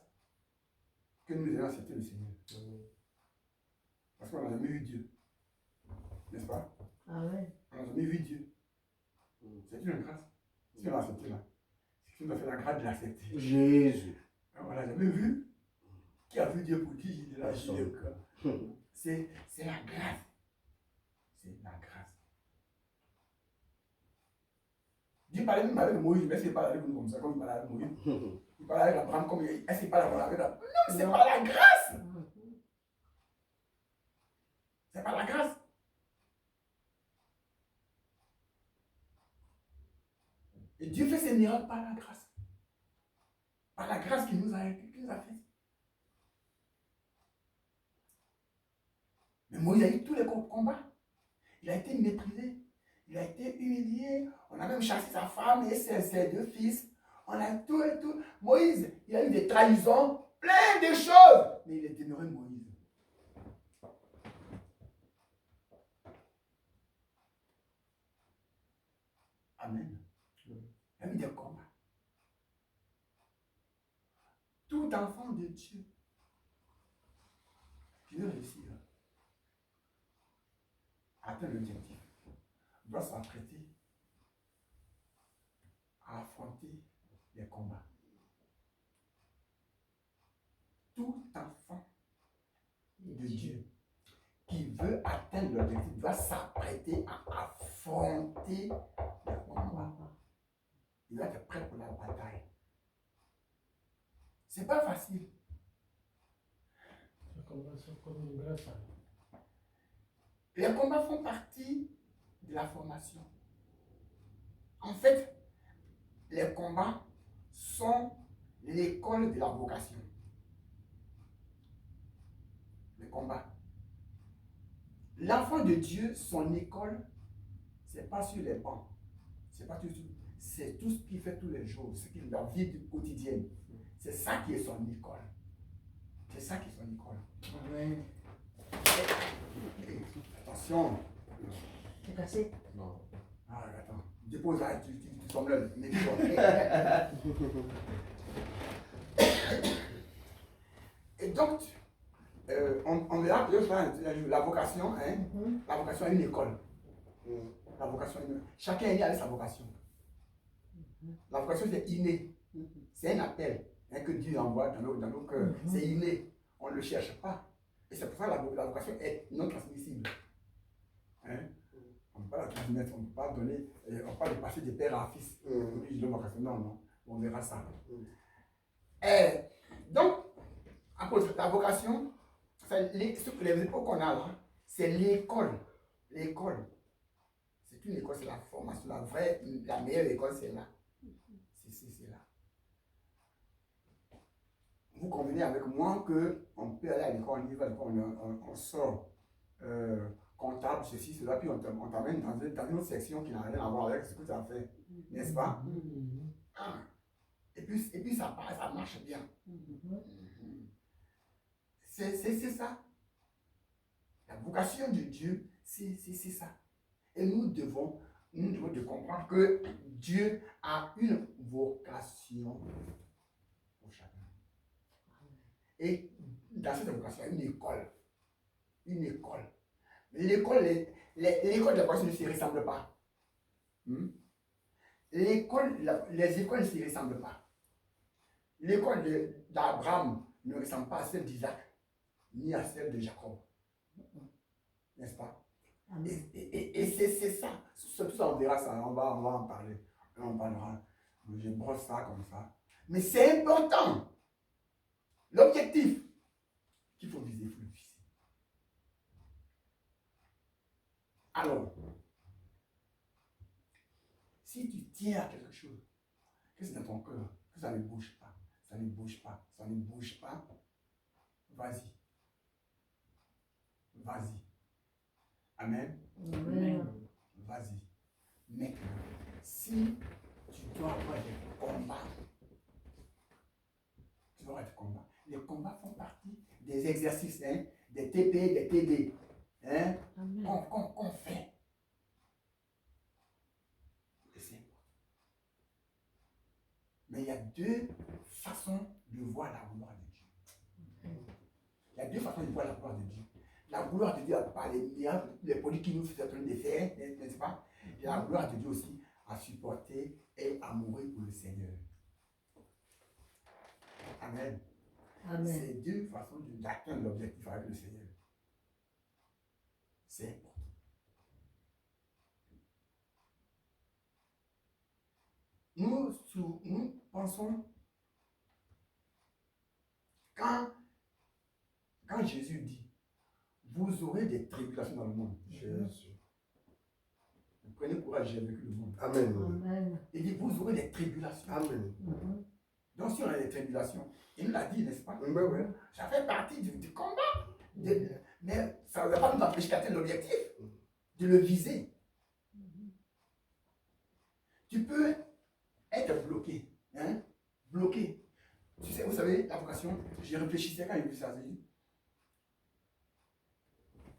que nous ayons accepté le Seigneur. Parce qu'on n'a jamais vu Dieu. N'est-ce pas?
Amen.
On n'a jamais vu Dieu. C'est une grâce. Si on l'a accepté là, c'est qu'il nous a fait la grâce de l'accepter.
Jésus.
On l'a jamais vu. Qui a vu Dieu pour qui il est là? C'est la grâce. C'est la grâce. Dieu parlait même avec Moïse, mais est-ce qu'il parle avec nous comme ça, comme il parlait avec Moïse? Il parle avec Abraham comme est-ce qu'il parle avec Abraham? Non, c'est par la grâce. C'est par la grâce. Et Dieu fait ses miracles par la grâce. Par la grâce qu'il nous a fait. Mais Moïse a eu tous les combats. Il a été méprisé. Il a été humilié. On a même chassé sa femme et ses deux fils. On a tout et tout. Moïse, il a eu des trahisons, plein de choses. Mais il est demeuré Moïse. Amen. Il a eu des combats. Tout enfant de Dieu qui veut réussir à atteindre l'objectif doit s'apprêter à affronter les combats. Tout enfant de Dieu qui veut atteindre l'objectif doit s'apprêter à affronter les combats. Il doit être prêt pour la bataille. C'est pas facile. Les combats font partie de la formation. En fait, les combats sont l'école de la vocation. Les combats. L'enfant de Dieu, son école, c'est pas sur les bancs. C'est pas tout, c'est tout ce qu'il fait tous les jours, ce qu'il a vie quotidienne. C'est ça qui est son école. C'est ça qui est son école.
Amen.
Attention.
C'est cassé?
Non.
Ah, attends. Dépose là, tu sembles là. Et donc, on verra que la vocation, hein, la vocation est une école. La vocation est une... Chacun est né avec sa vocation. La vocation, c'est inné. C'est un appel, hein, que Dieu envoie dans nos cœurs. C'est inné. On ne le cherche pas. Et c'est pour ça que la vocation est non transmissible. Hein? On ne peut pas la transmettre, on ne peut pas donner, on ne peut pas le passer de père à fils. Oui, je donne vocation. Non, non. On verra ça. Donc, la vocation, les époques qu'on a là, c'est l'école. L'école. C'est une école, c'est la formation. La meilleure école, c'est là. C'est là. vous convenez avec moi qu'on peut aller à l'école, on y va à l'école, on sort comptable, ceci, cela, puis on t'amène dans une autre section qui n'a rien à voir avec ce que tu as fait, n'est-ce pas? Ah. Et puis ça marche bien. C'est ça. La vocation de Dieu, c'est ça. Et nous devons de comprendre que Dieu a une vocation pour chacun. Et dans cette vocation, il y a une école. Une école. L'école, l'école de la vocation ne se ressemble pas. Les écoles ne se ressemblent pas. L'école d'Abraham ne ressemble pas à celle d'Isaac, ni à celle de Jacob. N'est-ce pas? Et c'est ça. Tout ça, on verra ça, on va en parler. On parlera. Je brosse ça comme ça. Mais c'est important. L'objectif qu'il faut viser, il faut le viser. Alors, si tu tiens à quelque chose, que c'est dans ton cœur, que ça ne bouge pas, ça ne bouge pas, ça ne bouge pas, vas-y. Vas-y. Amen.
Amen.
Vas-y. Mais si tu dois avoir des combats, tu dois avoir des combats. Les combats font partie des exercices, hein, des TP, des TD, hein, qu'on fait. Et c'est important. Mais il y a deux façons de voir la gloire de Dieu. Il y a deux façons de voir la gloire de Dieu. La gloire de Dieu a pas les miracles, les produits qui nous sont en train de faire, n'est-ce pas? Et la gloire de Dieu aussi à supporter et à mourir pour le Seigneur. Amen.
Amen.
C'est deux façons d'atteindre l'objectif avec le Seigneur. C'est important. Nous pensons, quand Jésus dit, vous aurez des tribulations dans le monde. Bien sûr. Prenez courage, j'ai vécu le monde.
Amen.
Amen.
Il dit, vous aurez des tribulations.
Amen.
Donc si on a des tribulations, il nous l'a dit, n'est-ce pas?
Ben ouais.
Ça fait partie du combat. Mais ça ne va pas nous empêcher d'atteindre l'objectif, de le viser. Tu peux être bloqué. Hein? Bloqué. Tu sais, vous savez, la vocation, j'y réfléchissais quand j'ai vu ça.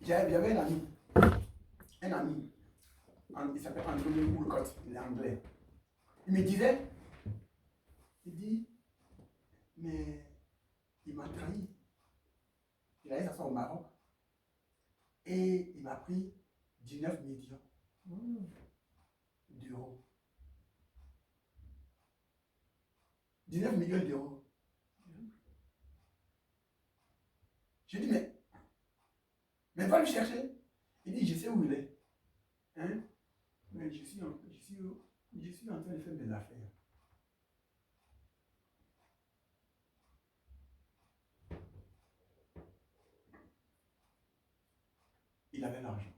J'avais un ami, il s'appelle Andrew Woolcott, il est anglais. Il me disait, il dit, mais il m'a trahi. Il allait s'asseoir au Maroc et il m'a pris 19 millions d'euros. 19 millions d'euros. J'ai dit, mais va le chercher. Il dit, je sais où il est. Hein? Mais je suis en train de faire mes affaires. Il avait l'argent.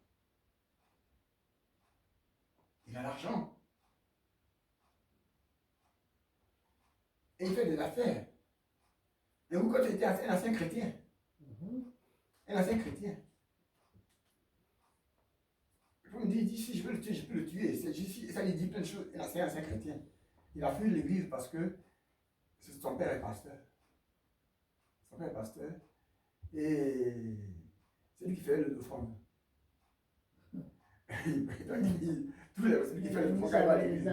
Il a l'argent. Et il fait des affaires. Et vous, quand tu étais un ancien chrétien, un ancien chrétien, il me dit, si je veux le tuer, je peux le tuer. Ça lui dit plein de choses. Un ancien chrétien. Il a fui l'église parce que son père est pasteur. Son père est pasteur. Et c'est lui qui fait le offrande. C'est lui qui fait le offrande quand il va à l'église.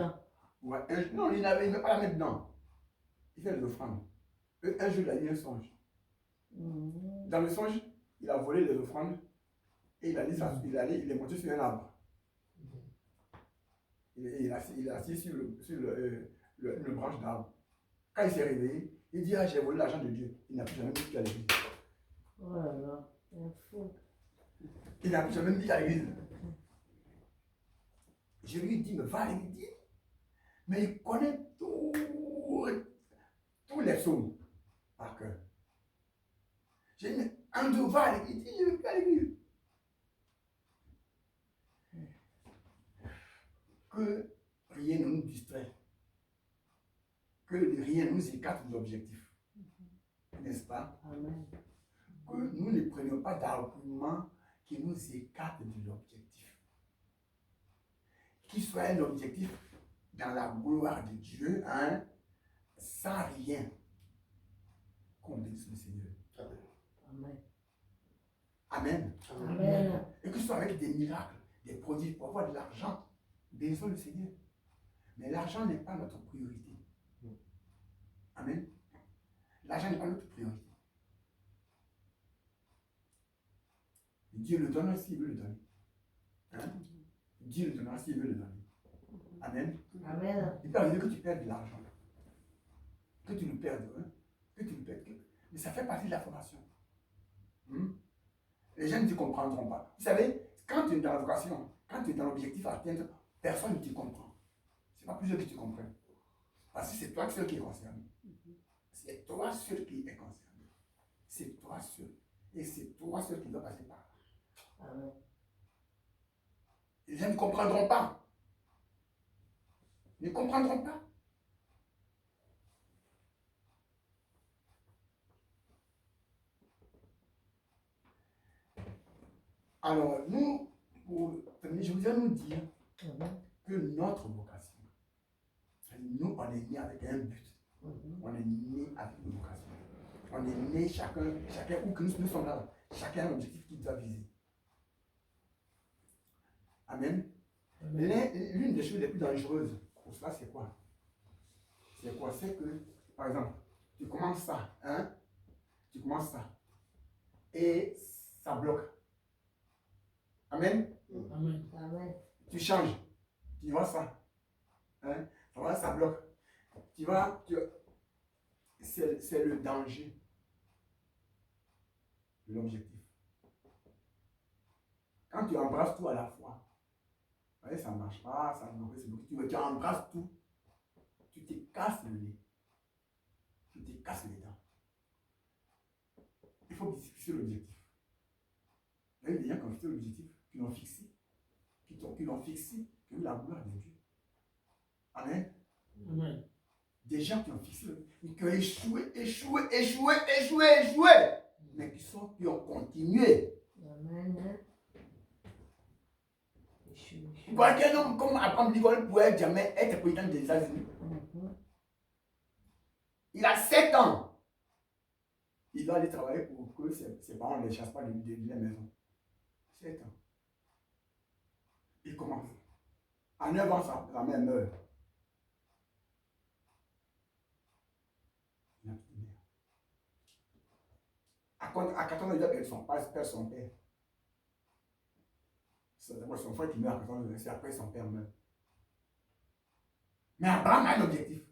Ouais, non, il ne veut pas la mettre dedans. Il fait les offrandes. Un jour, il a eu un songe. Dans le songe, il a volé les offrandes et il est monté sur un arbre. Il est assis sur une branche d'arbre. Quand il s'est réveillé, il dit, ah, j'ai volé l'argent de Dieu. Il n'a plus jamais dit à l'église.
Oh là là, c'est fou.
Il n'a plus jamais dit à l'église. Je lui ai dit, mais va à l'église. Mais il connaît tous les psaumes par cœur. J'ai dit, Andrew, va à l'église. Il dit, je ne veux plus à l'église. Que rien ne nous distrait. Que rien ne nous écarte de l'objectif. n'est-ce pas?
Amen.
Que nous ne prenions pas d'arguments qui nous écartent de l'objectif. Qu'il soit un objectif dans la gloire de Dieu, hein, sans rien. Qu'on bénisse le Seigneur.
Amen.
Amen.
Amen.
Et que ce soit avec des miracles, des prodiges, pour avoir de l'argent. Bénissons le Seigneur. Mais l'argent n'est pas notre priorité. Amen. L'argent n'est pas notre priorité. Dieu le donne s'il veut le donner. Hein? Dieu le donnera s'il veut le donner. Amen.
Amen.
Il peut arriver que tu perdes de l'argent. Que tu le perdes. Hein? Que tu le perdes. Mais ça fait partie de la formation. Les gens ne te comprendront pas. Vous savez, quand tu es dans la vocation, quand tu es dans l'objectif à atteindre, personne ne te comprend. Ce n'est pas plusieurs qui te comprennent. Parce que c'est toi seul qui est concerné. C'est toi seul qui est concerné. C'est toi seul. Et c'est toi seul qui doit passer par là.
Amen.
Les gens ne comprendront pas. Ils ne comprendront pas. Alors, nous, pour terminer, je voudrais nous dire que notre vocation, nous, on est nés avec un but. On est nés avec une vocation. On est nés chacun où que nous sommes là, chacun a un objectif qu'il doit viser. Amen. L'une des choses les plus dangereuses pour cela, c'est quoi? C'est quoi? C'est que, par exemple, tu commences ça, hein? Tu commences ça. Et ça bloque. Amen.
Amen. Amen.
Tu changes. Tu vois ça. Hein? Ça bloque. C'est le danger de l'objectif. Quand tu embrasses tout à la fois, ça ne marche pas, ça tu embrasses tout, tu te casses le nez. Tu te casses les dents. Il faut fixer l'objectif. Il y a des gens qui ont fixé l'objectif, qui l'ont fixé, qui l'ont fixé, qui ont eu la gloire de Dieu. Amen.
Amen.
Des gens qui ont fixé, qui ont échoué, mais qui ont continué.
Amen.
Vous voyez qu'un homme comme Abraham Lincoln ne pouvait jamais être président des États-Unis. Il a 7 ans. Il doit aller travailler pour que ses parents ne les chassent pas de la maison. 7 ans. Il commence. À 9 ans, sa mère meurt. Il n'a plus de mère. À 14 ans, il doit perdre son père. C'est d'abord son frère qui meurt à 14 ans, c'est après son père meurt. Mais Abraham a un objectif.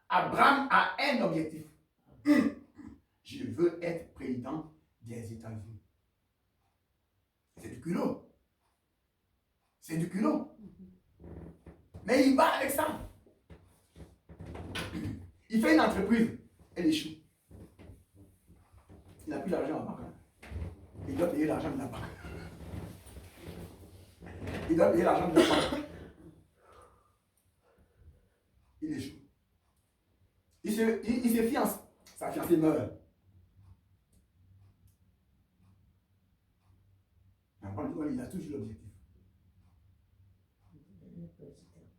Abraham a un objectif. Je veux être président des États-Unis. C'est du culot. C'est du culot. Mais il va avec ça. Il fait une entreprise. Elle échoue. Il n'a plus d'argent en banque. Il doit payer l'argent de la banque. Il doit payer l'argent de la banque. Il échoue. Il se fiance. Sa fiancée meurt. Il a toujours l'objectif.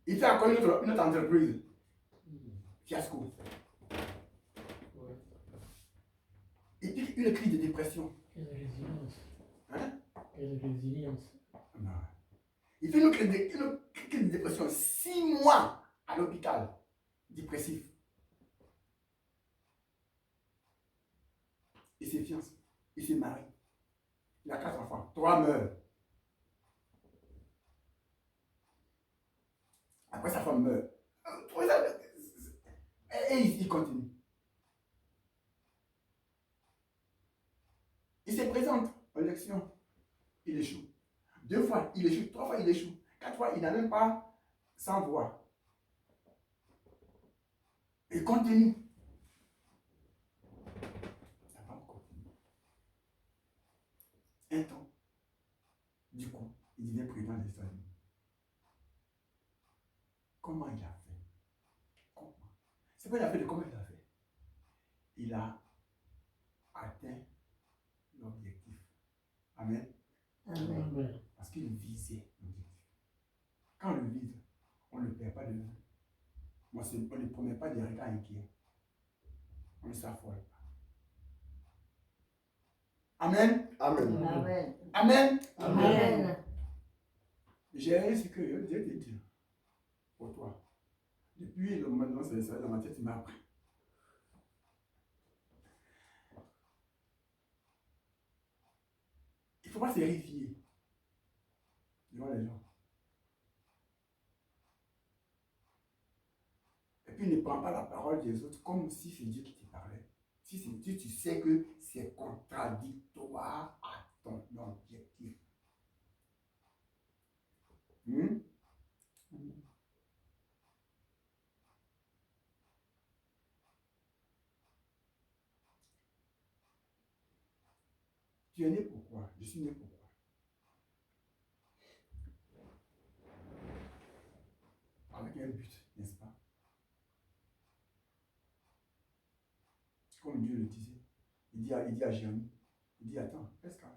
Il fait encore une autre entreprise. Fiasco. Et puis une crise de dépression.
Quelle résilience.
Hein?
Quelle résilience.
Non. Il fait une crise de dépression. 6 mois à l'hôpital. Dépressif. Il se fiance. Il se marie. Il a 4 enfants. 3 meurent. Après, sa femme meurt. Et il continue. Il se présente aux élections. Il échoue. 2 fois, il échoue. 3 fois, il échoue. 4 fois, il n'a même pas 100 voix. Il continue. Ça va continuer. Un temps. Du coup, il devient président des États-Unis. Comment il a fait? Comment? C'est pas il a fait de comment il a fait. il a atteint l'objectif. Amen.
Amen.
Parce qu'il visait l'objectif. Quand on le vise, on ne le perd pas de vue. On ne promet pas des regards inquiets. On ne s'affole pas. Amen.
Amen.
Amen.
Amen.
Amen.
J'ai ce que je viens de dire pour toi. Depuis le moment où c'est ça dans ma tête, il m'a appris. Il ne faut pas se vérifier devant les gens. Et puis ne prends pas la parole des autres comme si c'est Dieu qui te parlait. Si c'est Dieu, tu sais que c'est contradictoire à ton objectif. Tu es né pourquoi? Je suis né pourquoi? Avec un but, n'est-ce pas? Comme Dieu le disait. Il dit à Jérémie, il dit, attends, reste calme.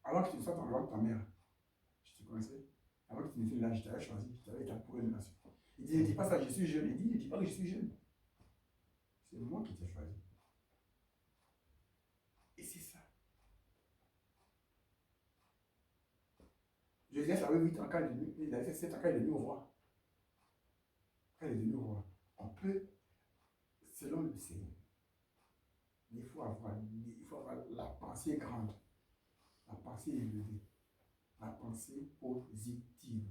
Avant que tu ne sois dans le ventre de ta mère, je te connaissais. Avant que tu ne fasses là, je t'avais choisi, je t'avais été pour une nation. Il dit, ne dis pas ça, je suis jeune. Il dit, ne dis pas que je suis jeune. C'est moi qui t'ai choisi. Et c'est ça. Joseph avait 8 ans quand il avait 7 ans quand il est devenu roi. Quand il est devenu roi, on peut, selon le Seigneur, il faut avoir la pensée grande, la pensée élevée, la pensée positive.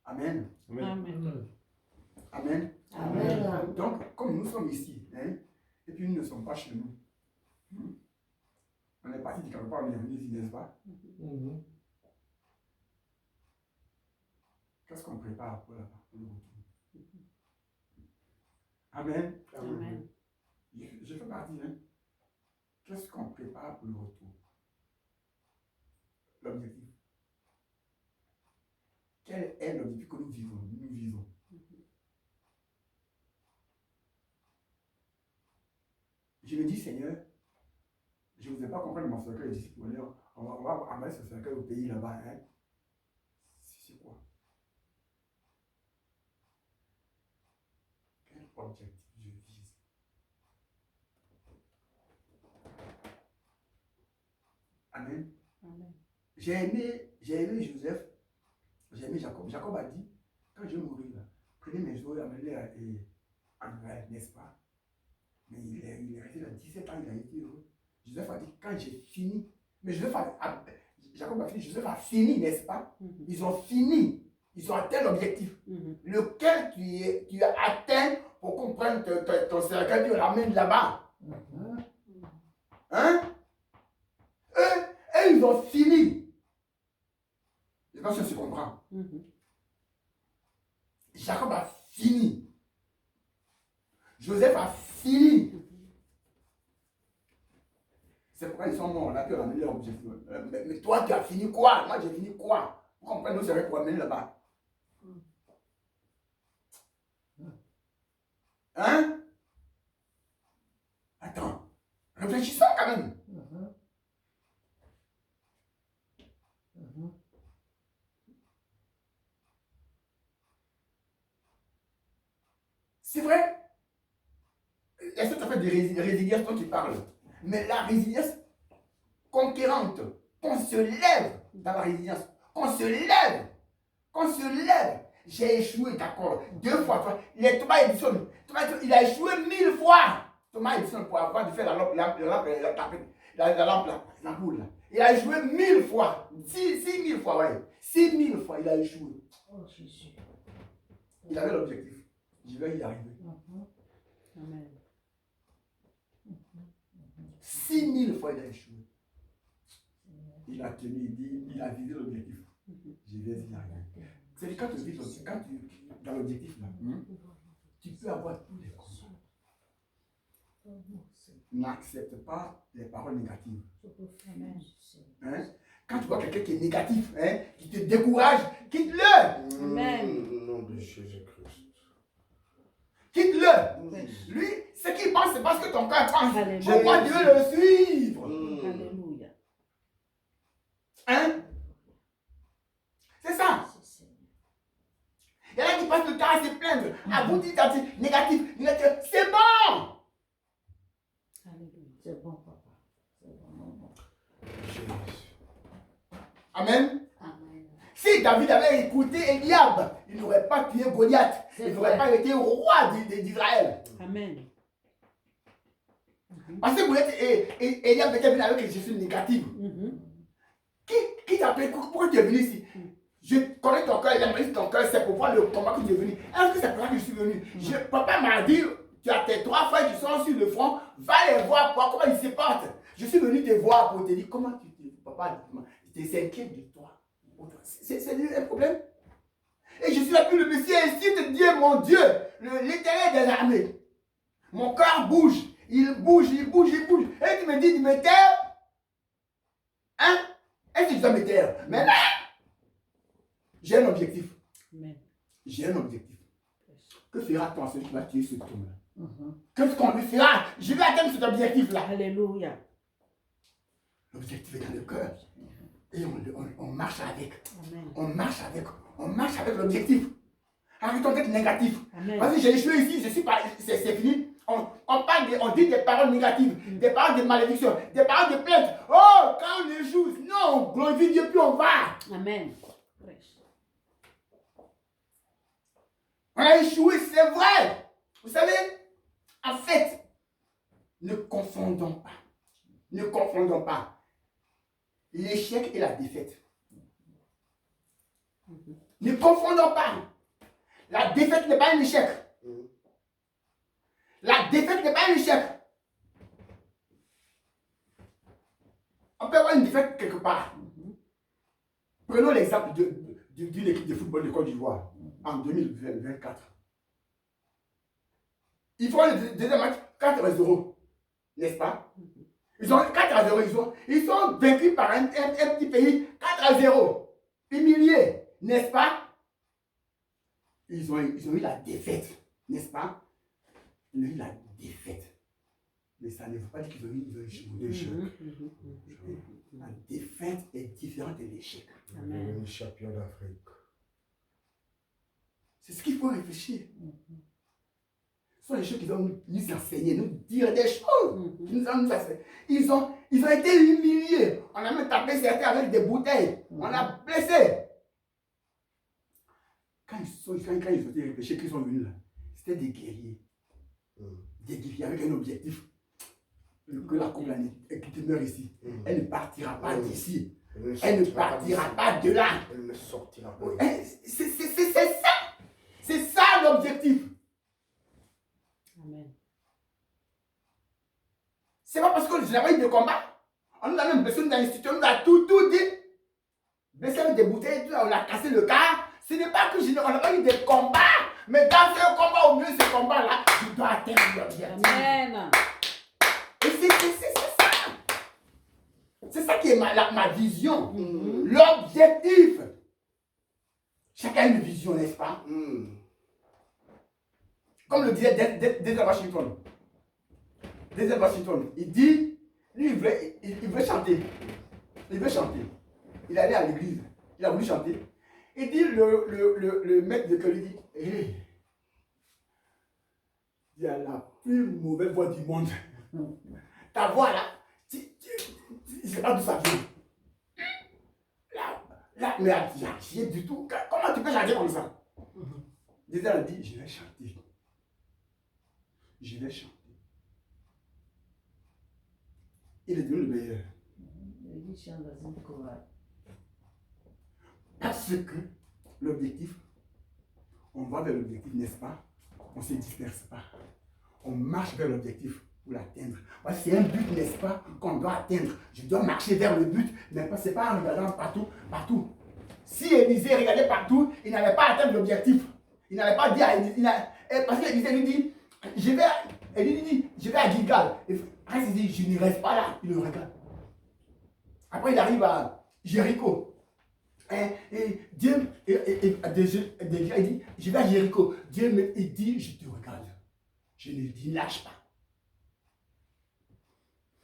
Amen.
Amen.
Amen.
Amen.
Donc, comme nous sommes ici, hein, et puis nous ne sommes pas chez nous, on est parti de quelque part, on est venu ici, n'est-ce pas? Qu'est-ce qu'on prépare pour le retour? Amen.
Amen.
Je fais partie, hein. Qu'est-ce qu'on prépare pour le retour? L'objectif. Quel est l'objectif que nous vivons? Je me dis, Seigneur, je ne vous ai pas compris mon cercueil d'ici pour aller. On va amener ce cercueil au pays là-bas. Hein? C'est quoi? Quel objectif je vise? Amen. J'ai aimé Joseph, j'ai aimé Jacob. Jacob a dit, quand je mourrai là, prenez mes os et amenez-les en Israël, n'est-ce pas? Mais il est resté là 17 ans, il a été heureux. Joseph a dit, quand j'ai fini, mais Jacob a fini, Joseph a fini, n'est-ce pas? Ils ont fini, ils ont atteint l'objectif. Lequel tu as atteint pour qu'on prenne ton cercueil et le ramène là-bas. Hein? Eux, ils ont fini. Je pense que tu comprends. Jacob a fini. Joseph a fini. C'est pourquoi ils sont morts. Là, tu as ramené leur objectif. Mais toi, tu as fini quoi? Moi, j'ai fini quoi? Vous comprenez, nous serions pour amener là-bas. Hein? Attends. Réfléchissons quand même. C'est vrai. Est-ce que tu as fait de résilience dont tu parles? Mais la résilience conquérante, qu'on se lève dans la résilience, qu'on se lève. J'ai échoué, d'accord, 2 fois. Thomas Edison, il a échoué 1000 fois. Thomas Edison, pour avoir fait la lampe là, l'ampoule là. Il a échoué 1000 fois. 6000 fois, ouais. 6000 fois, il a échoué.
Oh Jésus.
Il avait l'objectif. Je vais y arriver.
Amen.
6000 fois, il a échoué. Il a tenu, il a visé l'objectif. Je vais y arriver. C'est quand tu vis dans l'objectif là, tu peux avoir tous les combats. N'accepte pas les paroles négatives. Hein? Quand tu vois quelqu'un qui est négatif, hein, qui te décourage, quitte-le.
Amen.
Au nom de Jésus-Christ.
Quitte-le. Lui, Ce qu'il pense, c'est parce que ton cœur pense.
Alléluia.
Pourquoi tu veux le suivre?
Alléluia.
Hein? C'est ça. Il y en a qui passent le temps à se plaindre, à vous dire négatif, négatif. C'est bon!
Alléluia.
C'est bon, papa. C'est bon.
Amen.
Amen.
Si David avait écouté Eliab, il n'aurait pas tué Goliath.
C'est
Il n'aurait
vrai.
pas été roi d'Israël.
Amen.
Parce que Goliath et Eliab étaient venus avec des gestions négatives.
Mhm.
Qui t'a appelé? Pourquoi tu es venu ici? Je connais ton cœur, il a dit ton cœur, c'est pour voir le combat que tu es venu. Est-ce que c'est pour ça que je suis venu? Papa m'a dit, tu as tes 3 frères qui sont sur le front, va les voir, voir comment ils se portent. Je suis venu te voir pour te dire comment tu te... Papa, tu t'inquiète de toi. C'est un problème. Et je suis là, puis le Messie incite Dieu, mon Dieu, l'Éternel des armées. Mon cœur bouge, il bouge, il bouge, il bouge. Et tu me dis de me taire? Hein? Est-ce que je dois me taire? Mais là, j'ai un objectif.
Amen.
J'ai un objectif. Que fera-t-on à celui qui va tuer ce homme-là? Qu'est-ce qu'on lui fera? Je vais atteindre cet objectif-là.
Alléluia.
L'objectif est dans le cœur. Et on marche avec.
Amen.
On marche avec l'objectif. Arrêtons d'être négatif.
Amen.
Parce que j'ai échoué ici, je suis pas. C'est fini. On dit des paroles négatives, des paroles de malédiction, des paroles de plainte. Oh, quand on échoue, non, on glorifie Dieu, puis on va.
Amen. Prêche.
On a échoué, c'est vrai. Vous savez, en fait, ne confondons pas. Ne confondons pas l'échec et la défaite. Ne confondons pas. La défaite n'est pas un échec. La défaite n'est pas un échec. On peut avoir une défaite quelque part. Prenons l'exemple d'une équipe de football de Côte d'Ivoire en 2024. Ils font le deuxième match 4-0, n'est-ce pas? Ils ont 4-0, ils sont vaincus par un petit pays 4-0, humiliés, n'est-ce pas? Ils ont eu la défaite, n'est-ce pas? Ils ont eu la défaite. Mais ça ne veut pas dire qu'ils ont eu l'échec. La défaite est différente de l'échec.
Amen.
Champion d'Afrique.
C'est ce qu'il faut réfléchir. Ce sont les choses qui vont nous enseigner, nous dire des choses. Ils ont été humiliés. On a même tapé certains avec des bouteilles. On a blessé. Quand ils ont été réfléchis, qu'ils sont venus là, c'était des guerriers. Des guerriers avec un objectif. Que la couple qui demeure ici, elle ne partira pas d'ici. Elle ne partira pas de là.
Elle ne sortira pas.
C'est ça. C'est ça l'objectif.
Amen.
C'est pas parce que je n'ai pas eu de combat. On nous a même blessé dans l'institut, on nous a tout dit. Blessé avec des bouteilles, on a cassé le car. Ce n'est pas que on n'a pas eu de combat. Mais dans ce combat, au mieux ce combat-là, je dois atteindre l'objectif.
Amen.
Et c'est ça. C'est ça qui est ma vision. L'objectif. Chacun a une vision, n'est-ce pas? Comme le disait Denzel Washington. Denzel Washington, il dit, lui, il veut chanter. Il veut chanter. Il est allé à l'église. Il a voulu chanter. Il dit, le maître de chœur, il dit, hey, il y a la plus mauvaise voix du monde. Ta voix là, je ne sais pas d'où ça vient. Là, mais il n'y a rien du tout. Comment tu peux chanter comme ça? Denzel a dit, je vais chanter. Je vais chanter. Il est devenu le meilleur.
Il chante dans une chorale.
Parce que l'objectif, on va vers l'objectif, n'est-ce pas? On ne se disperse pas. On marche vers l'objectif pour l'atteindre. Parce que c'est un but, n'est-ce pas, qu'on doit atteindre. Je dois marcher vers le but, mais ce n'est pas en regardant partout. Si Élisée regardait partout, il n'allait pas atteindre l'objectif. Il n'allait pas dire à Élisée, parce qu'Élisée lui dit, je vais à Gilgal. Et après, il dit, je ne reste pas là. Il le regarde. Après, il arrive à Jéricho. Et Dieu, il dit, je vais à Jéricho. Dieu me dit, je te regarde. Je ne dis, lâche pas.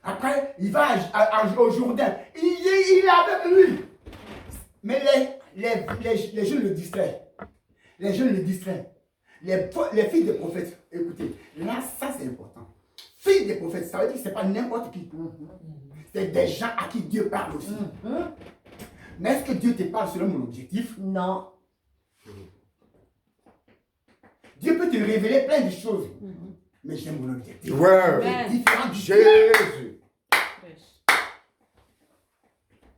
Après, il va au Jourdain. Il est avec lui. Mais les jeunes le distraient. Les jeunes le distraient. Les filles des prophètes, écoutez, là, ça c'est important. Filles des prophètes, ça veut dire que ce n'est pas n'importe qui. C'est des gens à qui Dieu parle aussi. Mais est-ce que Dieu te parle selon mon objectif?
Non.
Dieu peut te révéler plein de choses. Mais j'aime mon objectif.
Ouais.
C'est différent du
Jésus.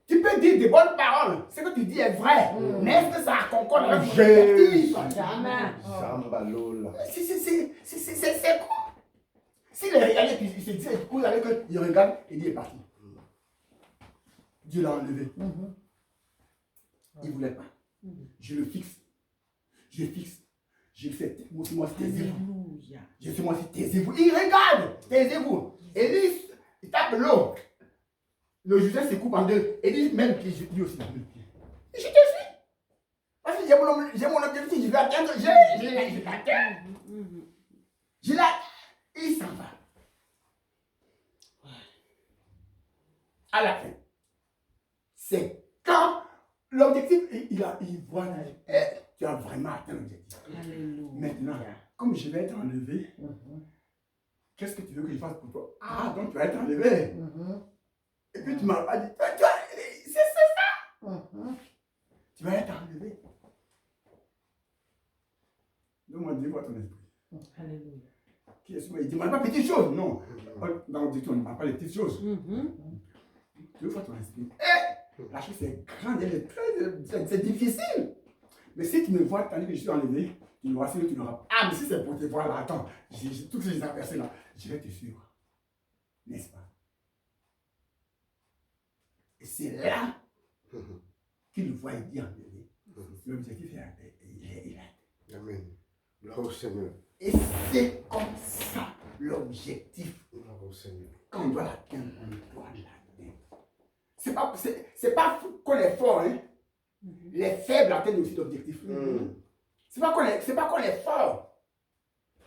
Tu peux dire des bonnes paroles. Ce que tu dis est vrai. Mais est-ce que ça concorde avec mon
Jésus.
objectif?
Jamais.
Zambalola.
C'est quoi? S'il est regardé, puis il se dit, écoute, avec eux, il regarde et il est parti. Dieu l'a enlevé. Il ne voulait pas. Je le fixe. Je le fixe. Je le fais. Moi aussi, taisez-vous. Je fais moi aussi, taisez-vous. Il regarde, taisez-vous. Et lui, il tape l'eau. Le Joseph se coupe en deux. Et lui, même pied, lui aussi, même pied. Je te suis. Parce que j'ai mon objectif, je vais atteindre. Je l'atteins. Je l'atteins. Il s'en va. À la fin. C'est quand l'objectif, il voit, tu as vraiment atteint l'objectif. Maintenant, comme je vais être enlevé, qu'est-ce que tu veux que je fasse pour toi? Ah, donc tu vas être enlevé. Et puis tu m'as pas dit, c'est ça. Tu vas être enlevé. Donne-moi deux fois ton esprit.
Alléluia.
Il ne demande pas petites choses, non. Dans l'objectif, on ne demande pas les petites choses. Deux fois ton esprit. La chose est grande, c'est difficile. Mais si tu me vois, tandis que je suis enlevé, tu me vois, sinon tu n'auras pas. Ah, mais si c'est pour te voir là, attends, toutes ces personnes là, je vais te suivre. N'est-ce pas? Et c'est là qu'il voit et dit enlevé. L'objectif est atteint.
Amen. Gloire au Seigneur.
Et c'est comme ça l'objectif.
Gloire au Seigneur.
Quand on doit l'atteindre, on doit l'atteindre. C'est pas qu'on est fort, hein. Les faibles atteignent aussi l'objectif. C'est pas qu'on est fort.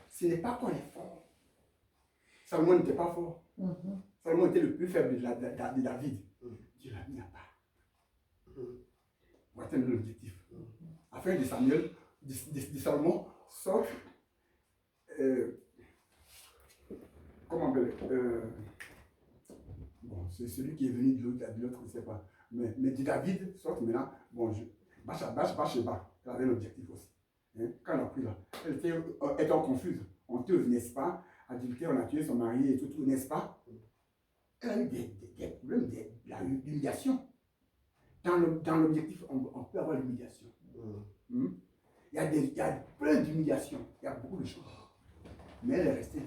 Ce n'est pas qu'on est fort. Salomon n'était pas fort. Salomon était le plus faible de David. Dieu l'a mis à part. Pour atteindre l'objectif. Afin de Samuel, de Salomon, sauf comment on appelle bon, c'est celui qui est venu de l'autre, je ne sais pas. Mais de David, sauf maintenant, bon, Bathsheba, elle avait l'objectif aussi. Hein? Quand elle a pris là, elle était étant confuse, honteuse, n'est-ce pas? Adultère, on a tué son mari et tout, n'est-ce pas? Elle a eu des problèmes, d'humiliation. Dans l'objectif, on peut avoir l'humiliation. Il y a plein d'humiliations, il y a beaucoup de choses. Mais elle est restée.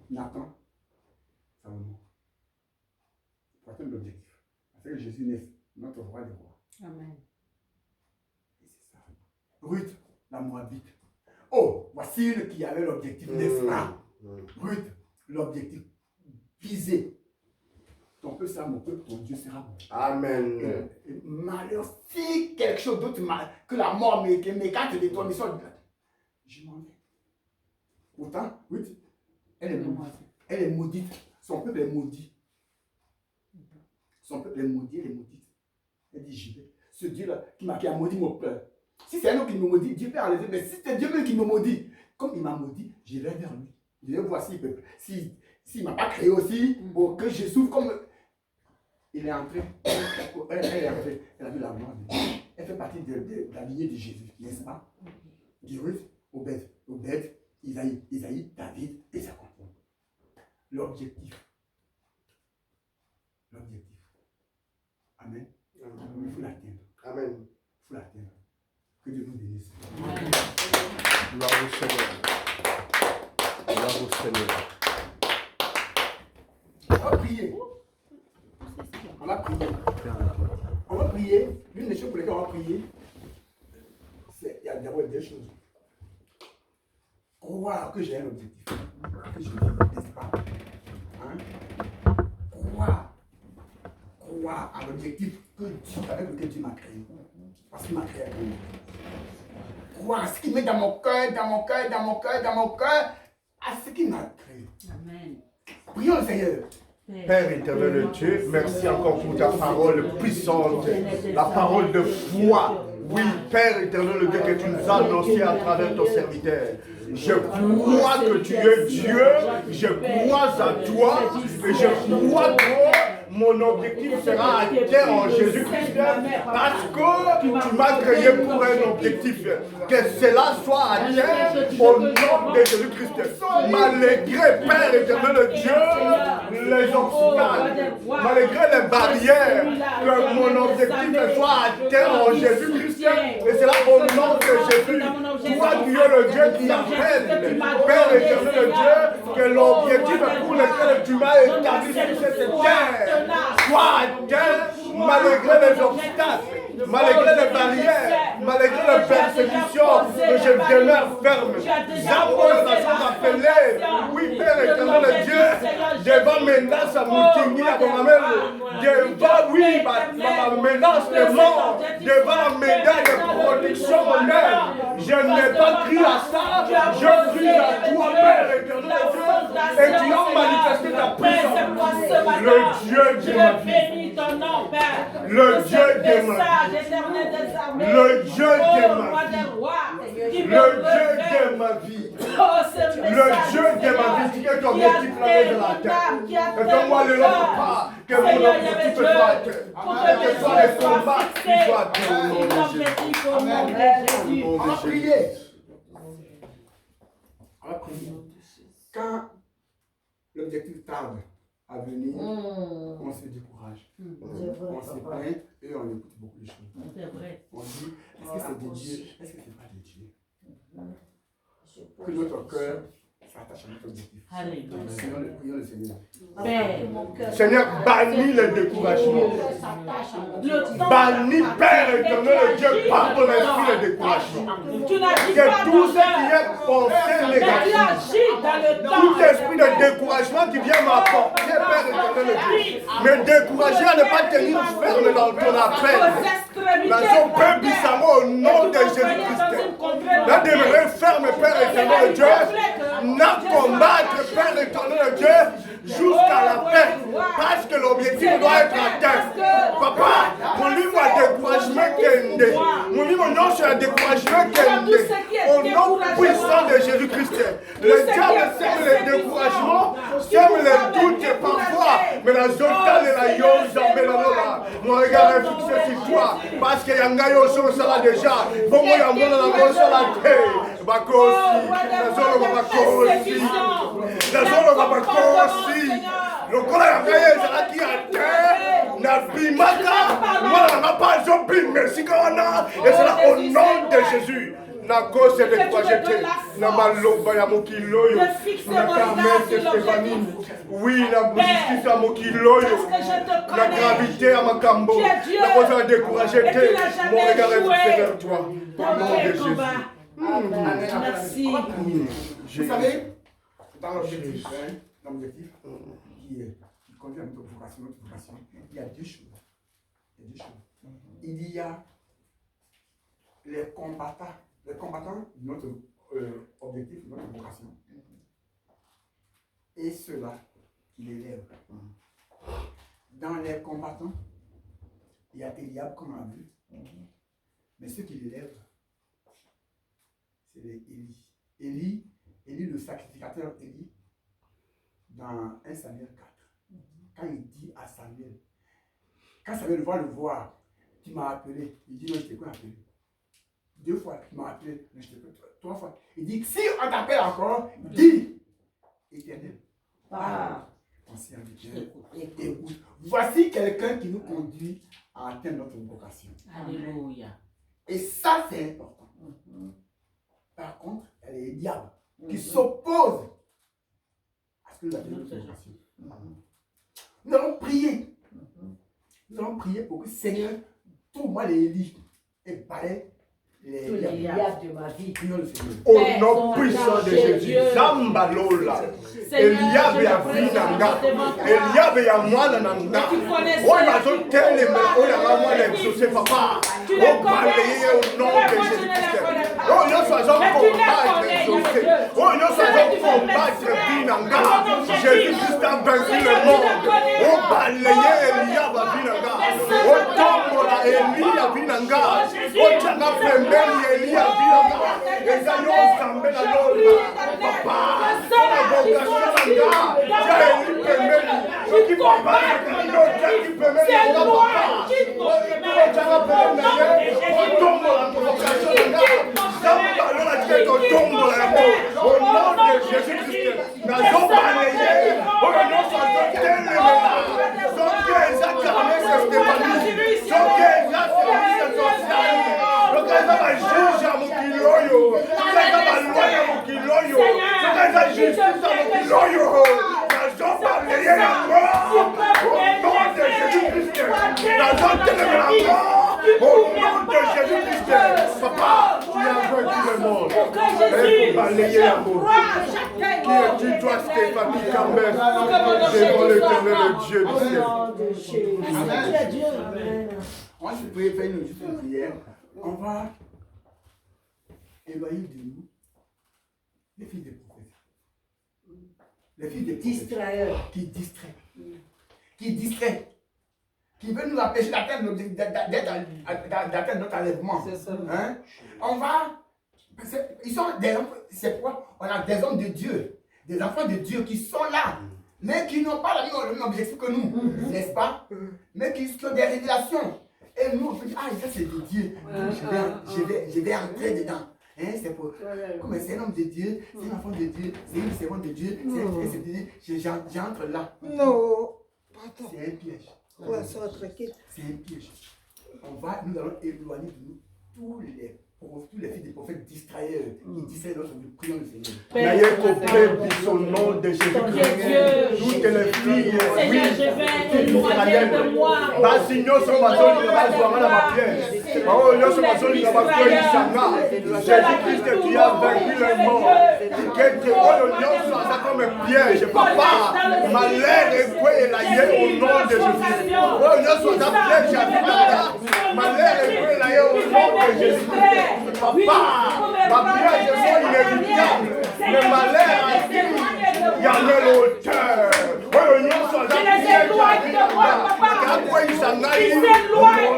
Nathan, Salomon. Pour atteindre l'objectif. Parce que Jésus est notre roi des rois.
Amen.
Et c'est ça. Ruth, la Moabite. Oh, voici une qui avait l'objectif, n'est-ce pas? Ruth, l'objectif visé. Ton peuple sera mon peuple, ton Dieu sera mon Dieu.
Amen.
Malheur, si quelque chose d'autre que la mort m'écarte de toi, je m'en vais. Pourtant, Ruth, elle est maudite. Son peuple est maudit. Son peuple est maudit, elle est maudite. Elle dit, j'y vais. Ce Dieu-là qui a maudit mon peuple. Si c'est un autre qui me maudit, Dieu peut enlever. Mais si c'est Dieu même qui me maudit, comme il m'a maudit, je vais vers lui. Je vais voir s'il ne m'a pas créé aussi, pour que je souffre comme... Il est entré. Elle est entrée. Elle a vu la gloire de Dieu. Elle fait partie de la lignée de Jésus, n'est-ce pas? Ruth, Obed, Isaïe, David, et ça continue. L'objectif. L'objectif. Amen. Il faut l'atteindre.
Amen.
Il faut l'atteindre. Que Dieu nous bénisse.
Gloire au Seigneur. Gloire au Seigneur.
On va prier. On va prier. On va prier. L'une des choses pour lesquelles on va prier, c'est il y a d'abord deux choses. Croire que j'ai un objectif. Que je vis, n'est-ce pas? Hein? Croire à l'objectif avec lequel Dieu m'a créé. Parce qu'il m'a créé avec lui. Croire à ce qu'il met dans mon cœur, à ce qu'il m'a créé.
Amen.
Prions le Seigneur.
Père éternel Dieu, merci encore pour ta parole puissante, la parole de foi. Oui, Père éternel Dieu, que tu nous as annoncé à travers ton serviteur. Je crois que tu es Dieu, je crois à toi et je crois que mon objectif sera atteint en Jésus-Christ parce que tu m'as créé pour un objectif. Que cela soit atteint au nom de Jésus-Christ. Malgré, Père éternel Dieu, les obstacles, malgré les barrières, que mon objectif soit atteint en Jésus-Christ. Et c'est là au nom de Jésus. Toi qui es le Dieu qui appelle, Père éternel Dieu, que l'objectif pour lequel tu m'as établi sur cette terre soit atteint malgré les obstacles, malgré les barrières, malgré les persécutions, que je demeure ferme. J'apprends la chose appelée, oui, Père éternel Dieu, devant menace à Moutingui, à Bonamel, devant, oui, ma menace de mort, devant la médaille de protection monnaie. Je n'ai pas cru à ça, je crie à toi, Père éternel Dieu, et tu as manifesté ta puissance. Le Dieu de ma vie. Le Dieu de ma vie. Le Dieu de ma vie. Le Dieu de ma vie. Le Dieu de ma vie. Tu es ton objectif là de la terre. Et donne-moi le nom, papa, que mon objectif soit atteint. Que ce soit les combats qui soient atteints au nom de Jésus.
On va prier. On va prier. Quand l'objectif tarde à venir, on se décourage. On se plaint et on écoute beaucoup de choses. On dit, est-ce que c'est de Dieu? Est-ce que c'est pas de Dieu? Que notre cœur s'attache à notre objectif. Prions le Seigneur.
Seigneur, bannis le découragement. Bannis, Père éternel Dieu, par ton esprit le découragement. Que tout ce qui est pensée négative, tout esprit de découragement qui vient m'apporter, Père éternel Dieu, me décourager à ne pas tenir ferme dans ton appel. La zone Bissamo au nom de Jésus-Christ. La demeurer ferme, Père éternel Dieu, n'a combattre, Père éternel Dieu, jusqu'à la fin, parce que l'objectif doit être atteint. Papa, mon livre a découragement kende. Mon livre non sur un découragement kende. Au nom puissant de Jésus-Christ. Le diable sème le découragement, sème le doute parfois, mais la zone de la yose, mon regard est fixé sur toi, parce que Yangayo sur ça déjà. Bon, moi, Yangayo la grosse la terre. Bakosi, la zone va bakosi. La zone va bakosi. Le corps a gagné, ça qui a terre. N'a bimaka. Moi, on n'a pas zombie, merci Kana. Et c'est là au nom de Jésus. Na cause de quoi j'étais. Na maloba ya mokiloyo. Na Carmen Stéphanie. Oui, na justice à mokiloyo. La gravité à Makambo. La cause a découragé. Mon regard est fixé vers toi. Au nom de Jésus.
Merci.
Vous savez, dans l'objectif qui conduit à notre vocation, il y a deux choses. Il y a les combattants de notre objectif, de notre vocation, et ceux-là qui l'élèvent. Dans les combattants, il y a Eliab, comme on a vu, mais ceux qui l'élèvent, c'est Élie. Élie, le sacrificateur Élie, dans 1 Samuel 4, quand il dit à Samuel, quand Samuel va le voir, tu m'as appelé, il dit non, je t'ai pas appelé. 2 fois, tu m'as appelé, mais je t'ai pas appelé. 3 fois. Il dit, si on t'appelle encore, dis, Éternel, ton serviteur, écoute. Voici quelqu'un qui nous conduit à atteindre notre vocation.
Alléluia.
Et ça, c'est important. Par contre, il y a les diables qui s'opposent à ce que nous appelons notre vocation. Nous allons prier. Nous allons prier pour que le Seigneur trouve-moi les lits et balaye les diables de ma vie.
Au nom puissant de Jésus, Zambalola, Eliab ya vinanga, Eliab ya mwana nanga, oh nazo tele me, oh ya mwana exaucé papa, oh balaye au nom de Jésus-Christ, oh nous faisons combattre exaucé, oh nous faisons combattre Vinanga. Jésus-Christ a vaincu le monde. Oh, balayé Elia va Vinanga. Oh, tombola Elia Vinanga. Oh, tchanga pembeli Elia Vinanga. Et ça nous semble la loi. Papa, la vocation Nanga. J'ai Eli pembeli. Ce qui va pas, c'est qui pembeli. C'est loi qui au nom de Jésus-Christ, nous avons balayé, nous papa, tu as vaincu le monde. Et balayer l'amour. Qui es-tu, toi, Stéphanie Campbell, devant l'éternel Dieu du ciel?
Amen. On se prie, faire une prière. On va éloigner de nous les filles des prophètes. Les filles des distrailleurs qui distraient. Qui distraient. Qui veulent nous empêcher d'atteindre notre enlèvement. C'est ça. Hein? On va. Ils sont des hommes. C'est pourquoi on a des hommes de Dieu, des enfants de Dieu qui sont là, mais qui n'ont pas le même objectif que nous, n'est-ce pas? Mais qui ont des révélations. Et nous, on peut dire, ah, ça c'est de Dieu. Je vais entrer dedans. Hein, c'est pour. Comme c'est un homme de Dieu, c'est un enfant de Dieu, c'est une servante de Dieu, j'entre là.
Non.
C'est un piège.
Ouais, ça va tranquille.
C'est un piège. Nous allons éloigner de nous tous les filles des prophètes distrailleurs qui distraient lorsque nous prions le Seigneur.
N'ayez qu'au son nom de Jésus-Christ. Toutes les filles,
de moi.
Basigno sont mazoli na bazwanga na mapiège. Bao nyonso mazoli na bakwei sanga. Jésus-Christ qui a vaincu le monde. Que oyo nyonso aza comme un piège. Papa, malheur ekwe la ye au nom de Jésus. Oyo nyonso aza piège à Vinanga. Malheur ekwe la ye au nom de Jésus. Papa, ma piège sont inévitables. Le malheur il y a le l'auteur. Oyo nyonso aza piège à Vinanga. Il s'éloigne.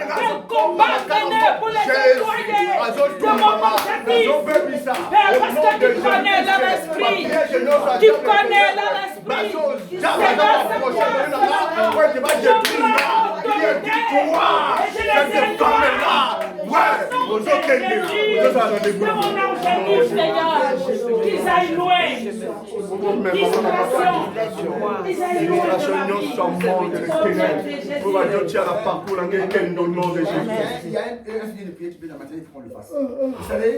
Je combats pour les éloigner de mon objectif. Père, parce que tu connais leur esprit. Tu connais leur esprit. Qu'ils aillent loin.
Il y a un sujet de prière, tu peux la matinée, il faut qu'on le fasse. Vous savez,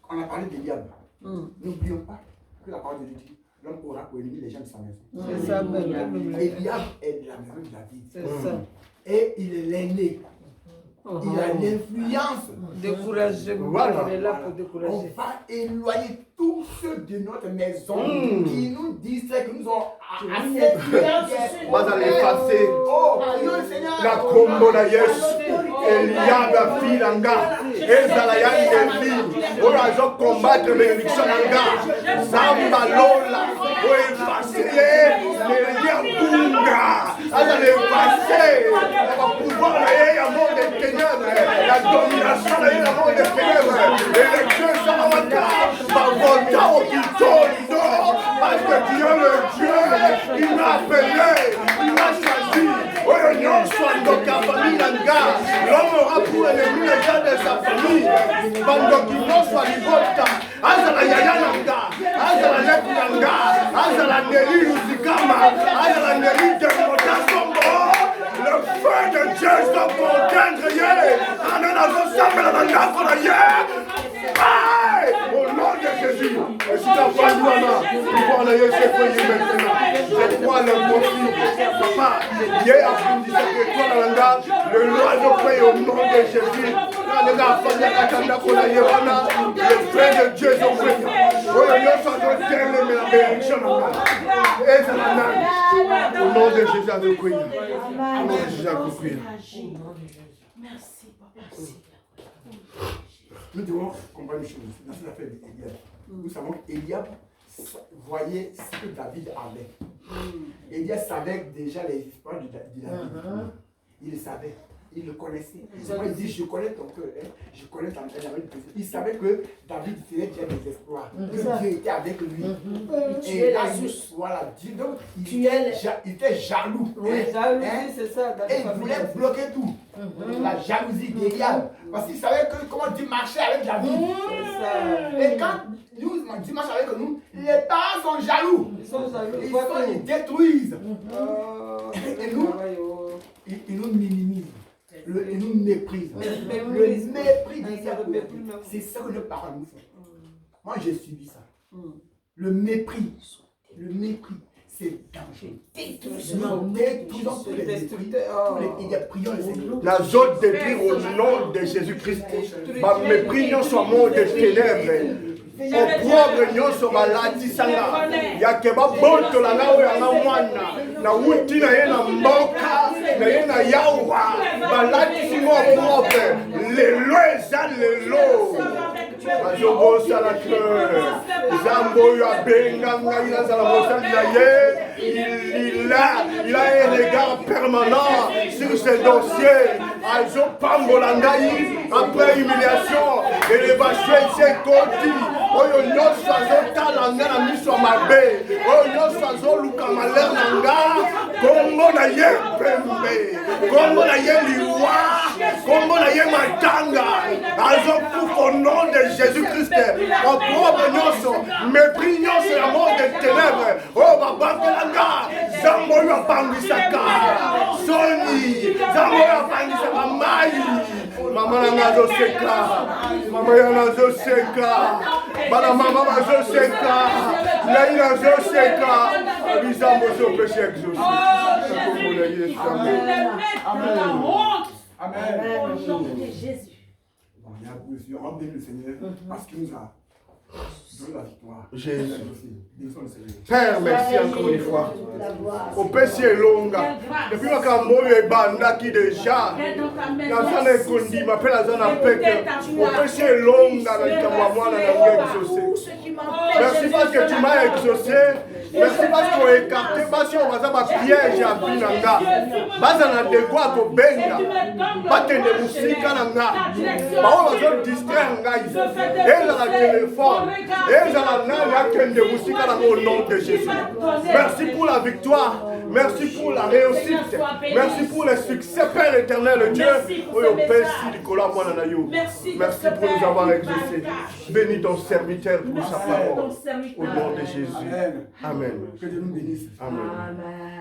on a parlé des diables. N'oublions pas que la parole de Dieu dit l'homme aura pour ennemi les gens de sa maison.
C'est ça, même.
Et Eliab est de la maison de David.
C'est ça.
Et il est l'aîné. Il a l'influence.
Décourager,
Voilà.
il est là pour
On
décourager.
va éloigner tous ceux de notre maison qui nous distraient, qui nous ont assez.
On va l'effacer.
Oh, prions le Seigneur.
La combo la yes. Eliab filanga. Ezala Eli. On a combattre les bénédictions langa. Zamba lola. On effacer les bunga. On va l'effacer. On va pouvoir aller à monde des ténèbres. La domination est à monde des ténèbres. Et les dieux sont par votre au parce que tu es le Dieu qui m'a appelé, qui m'a choisi. L'homme aura pour ennemi les gens de sa famille. Pendant qu'il n'en soit libota. Azala Yayananga, Azala Lekunanga, Azala Neli Lusikama, Azala Neli Demotasombo. Le feu de Dieu doit conteindre hier. Amen, au nom de Jésus. Et si ta femme maman, il faut en aller chez toi maintenant. Je crois le possible. Papa, hier après me disait que toi la langage, le l'oiseau prie au nom de Jésus. Le gars, il le frère de Dieu sont prêts. Au nom de Jésus, à nous prier. Au nom de Jésus, à nous prier.
Merci, papa.
Nous devons comprendre une chose dans cette affaire d'Éliab. Nous savons qu'Éliab voyait ce que David avait. Éliab savait déjà les histoires de David. Il le savait. Il le connaissait. Il dit, je connais ton cœur, hein. Je connais ta main. Il savait que David faisait déjà des exploits, que Dieu était avec lui. Et là, voilà, donc il était jaloux.
Oui, jalousie, c'est ça.
Et il voulait bloquer tout. La jalousie d'Éliab. Parce qu'il savait que comment Dieu marchait avec David. Et quand Dieu marche avec nous, les parents sont jaloux. Ils détruisent. Et nous, ils nous minimisent. Ils nous méprisent. Le mépris d'Éliab. C'est ça que nos parents nous font. Moi, j'ai subi ça. Le mépris. Le mépris. C'est dangereux. Détruisons tous les mépris. Prions le Seigneur.
La zone détruire au nom de Jésus-Christ. Ma mépris non soit mon des ténèbres. Opprobre nyonso balatisanga yakeba boto la nawe ya mwana na wuti na ye na mboka na ye na yawa balatisinga opprobre lelo eza lelo bazobosala ke nzambe oyo abenga ngai nazala mosali na ye il a un regard permanent sur ce dossier azopambola ngai après humiliation élévation esekoti oyo nyonso azotala nga na miso ya mabe oyo nyonso azoluka malere na nga kombo na ye pembe kombo na ye liwa kombo na ye matanga azokufa au nom de Jésus-Christ opprobre nyonso mépris nyonso ya mort de ténèbres oyo babangela nga nzambe oyo abangisaka soni nzambe oyo abangisaka mai mama na nga azoseka mama yana azoseka bana mama bazoseka ngai nazoseka bizambo zopesha exaucé nakomona yesu amen
Au nom de Jésus.
On bénit le Seigneur parce qu'il nous a donné la victoire.
Jésus.
Bénissons le Seigneur.
Père, merci encore une fois. Opesi elonga. Depuis makambo oyo ebandaki deja. Naza na ekondima mpe naza na pete. Opesi elonga na likambo ya mwana na nga exaucé. Merci parce que tu m'as exaucé. Merci parce qu'on a écarté basi oyo baza bapiège ya binanga. Baza na dego ya kobenga. Bakende mosika na nga. Baoyo bazodistraire ngai. Ezala telefone. Ezala nani akende mosika na au nom de Jésus. Merci pour la victoire. Merci pour la réussite. Merci pour le succès, Père éternel, Dieu. Merci pour nous avoir exaucés. Bénis ton serviteur pour sa parole. Au nom de Jésus. Amen.
Que Dieu nous bénisse.
Amen.